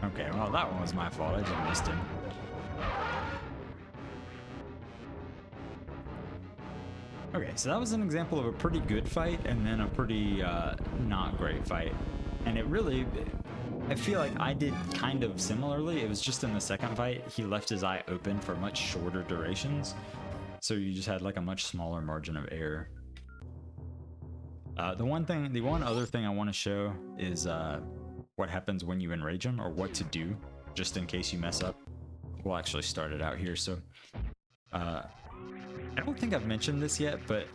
Okay, well that one was my fault. I just missed him. Okay, so that was an example of a pretty good fight and then a pretty not great fight. And it really, I feel like I did kind of similarly. It was just in the second fight, he left his eye open for much shorter durations. So you just had like a much smaller margin of error. The one other thing I want to show is what happens when you enrage him, or what to do just in case you mess up. We'll actually start it out here. So I don't think I've mentioned this yet, but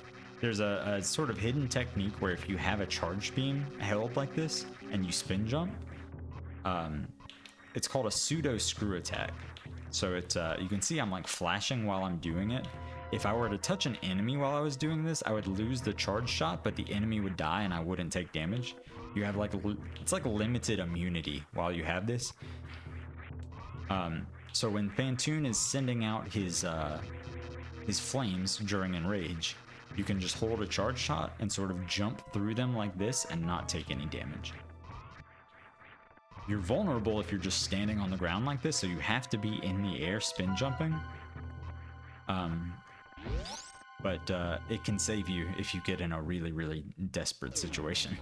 there's a sort of hidden technique where if you have a charge beam held like this and you spin jump, it's called a pseudo screw attack. So it's you can see I'm like flashing while I'm doing it. If I were to touch an enemy while I was doing this, I would lose the charge shot, but the enemy would die and I wouldn't take damage. You have like, it's like limited immunity while you have this. So when Phantoon is sending out his flames during enrage, you can just hold a charge shot and sort of jump through them like this and not take any damage. You're vulnerable if you're just standing on the ground like this, so you have to be in the air spin jumping. But it can save you if you get in a really, really desperate situation.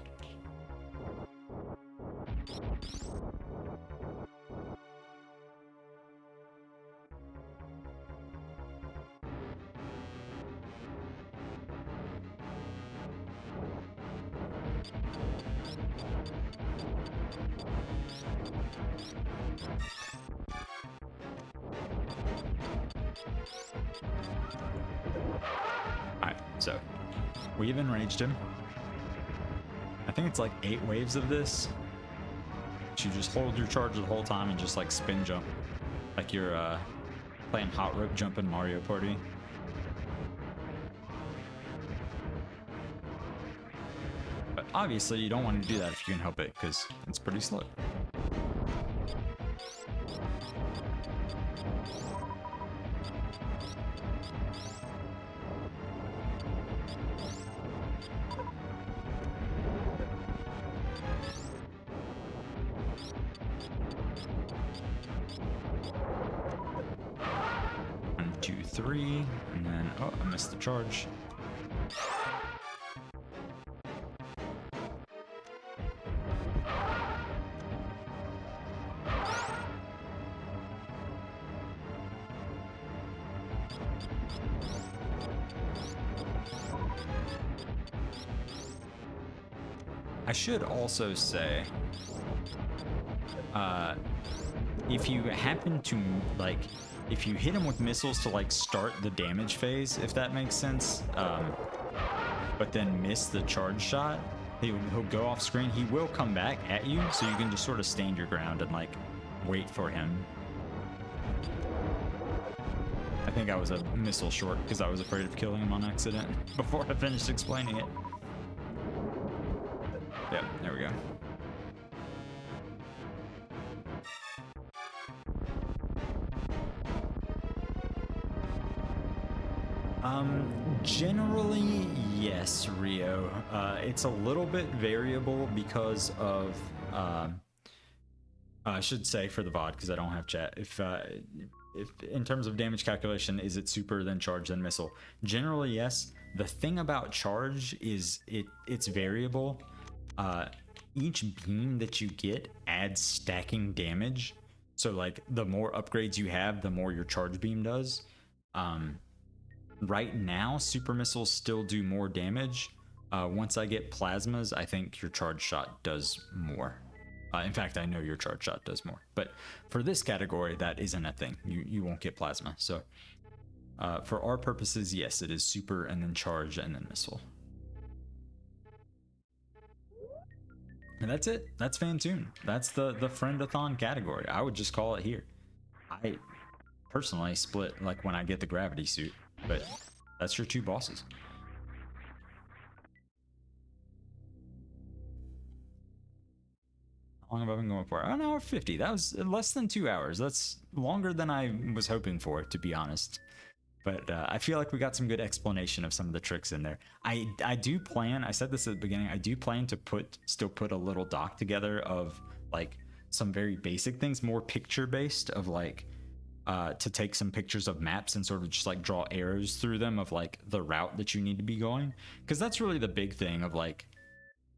Alright, so we've enraged him. I think it's like 8 waves of this. So you just hold your charge the whole time and just like spin jump. Like you're playing hot rope jump in Mario Party. But obviously you don't want to do that if you can help it, because it's pretty slow. One, two, three, and then, oh, I missed the charge. I should also say, if you happen to, like, if you hit him with missiles to, like, start the damage phase, if that makes sense, but then miss the charge shot, he'll go off screen. He will come back at you, so you can just sort of stand your ground and, like, wait for him. I think I was a missile short because I was afraid of killing him on accident before I finished explaining it. Yep, there we go. Generally, yes, Rio. It's a little bit variable because of, I should say for the VOD, because I don't have chat. If in terms of damage calculation, is it super, then charge, then missile? Generally, yes. The thing about charge is it's variable. Each beam that you get adds stacking damage. So like the more upgrades you have, the more your charge beam does. Right now, super missiles still do more damage. Once I get plasmas, I think your charge shot does more. In fact, I know your charge shot does more. But for this category, that isn't a thing. You won't get plasma. So for our purposes, yes, it is super and then charge and then missile. And that's it. That's Phantoon. That's the friendathon category. I would just call it here. I personally split like when I get the gravity suit, but that's your two bosses. How long have I been going for? An hour 50. That was less than 2 hours. That's longer than I was hoping for, to be honest. But I feel like we got some good explanation of some of the tricks in there. I do plan, I said this at the beginning, I do plan to still put a little doc together of like some very basic things, more picture based, of like to take some pictures of maps and sort of just like draw arrows through them of like the route that you need to be going. Because that's really the big thing of like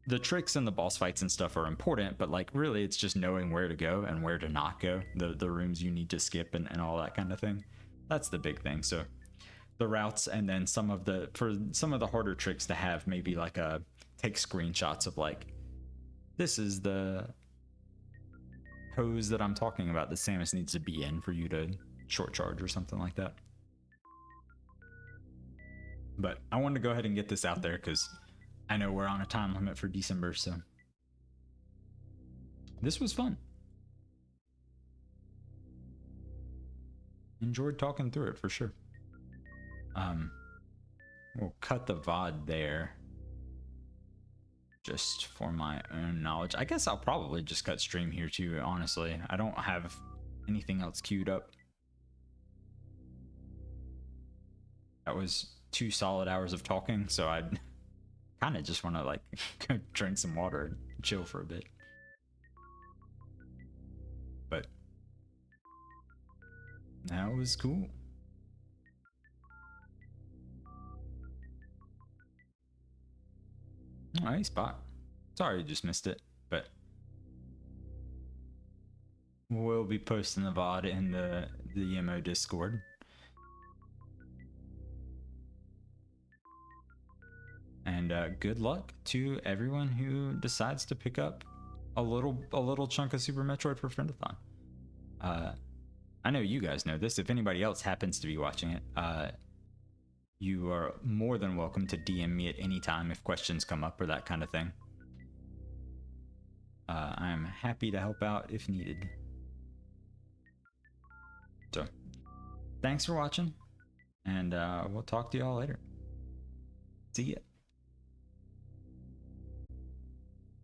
the tricks and the boss fights and stuff are important, but like really it's just knowing where to go and where to not go, the rooms you need to skip and all that kind of thing. That's the big thing. So the routes, and then for some of the harder tricks to have maybe like take screenshots of like, this is the pose that I'm talking about that Samus needs to be in for you to short charge or something like that. But I wanted to go ahead and get this out there because I know we're on a time limit for December, so this was fun. Enjoyed talking through it for sure. We'll cut the VOD there just for my own knowledge. I guess I'll probably just cut stream here too, honestly. I don't have anything else queued up. That was 2 solid hours of talking, so I'd kind of just want to like go drink some water and chill for a bit. But that was cool. Alright, Spot. Sorry you just missed it, but we'll be posting the VOD in the EMO Discord. And good luck to everyone who decides to pick up a little chunk of Super Metroid for Friendathon. I know you guys know this. If anybody else happens to be watching it, you are more than welcome to DM me at any time if questions come up or that kind of thing. I'm happy to help out if needed. So, thanks for watching, and we'll talk to y'all later. See ya.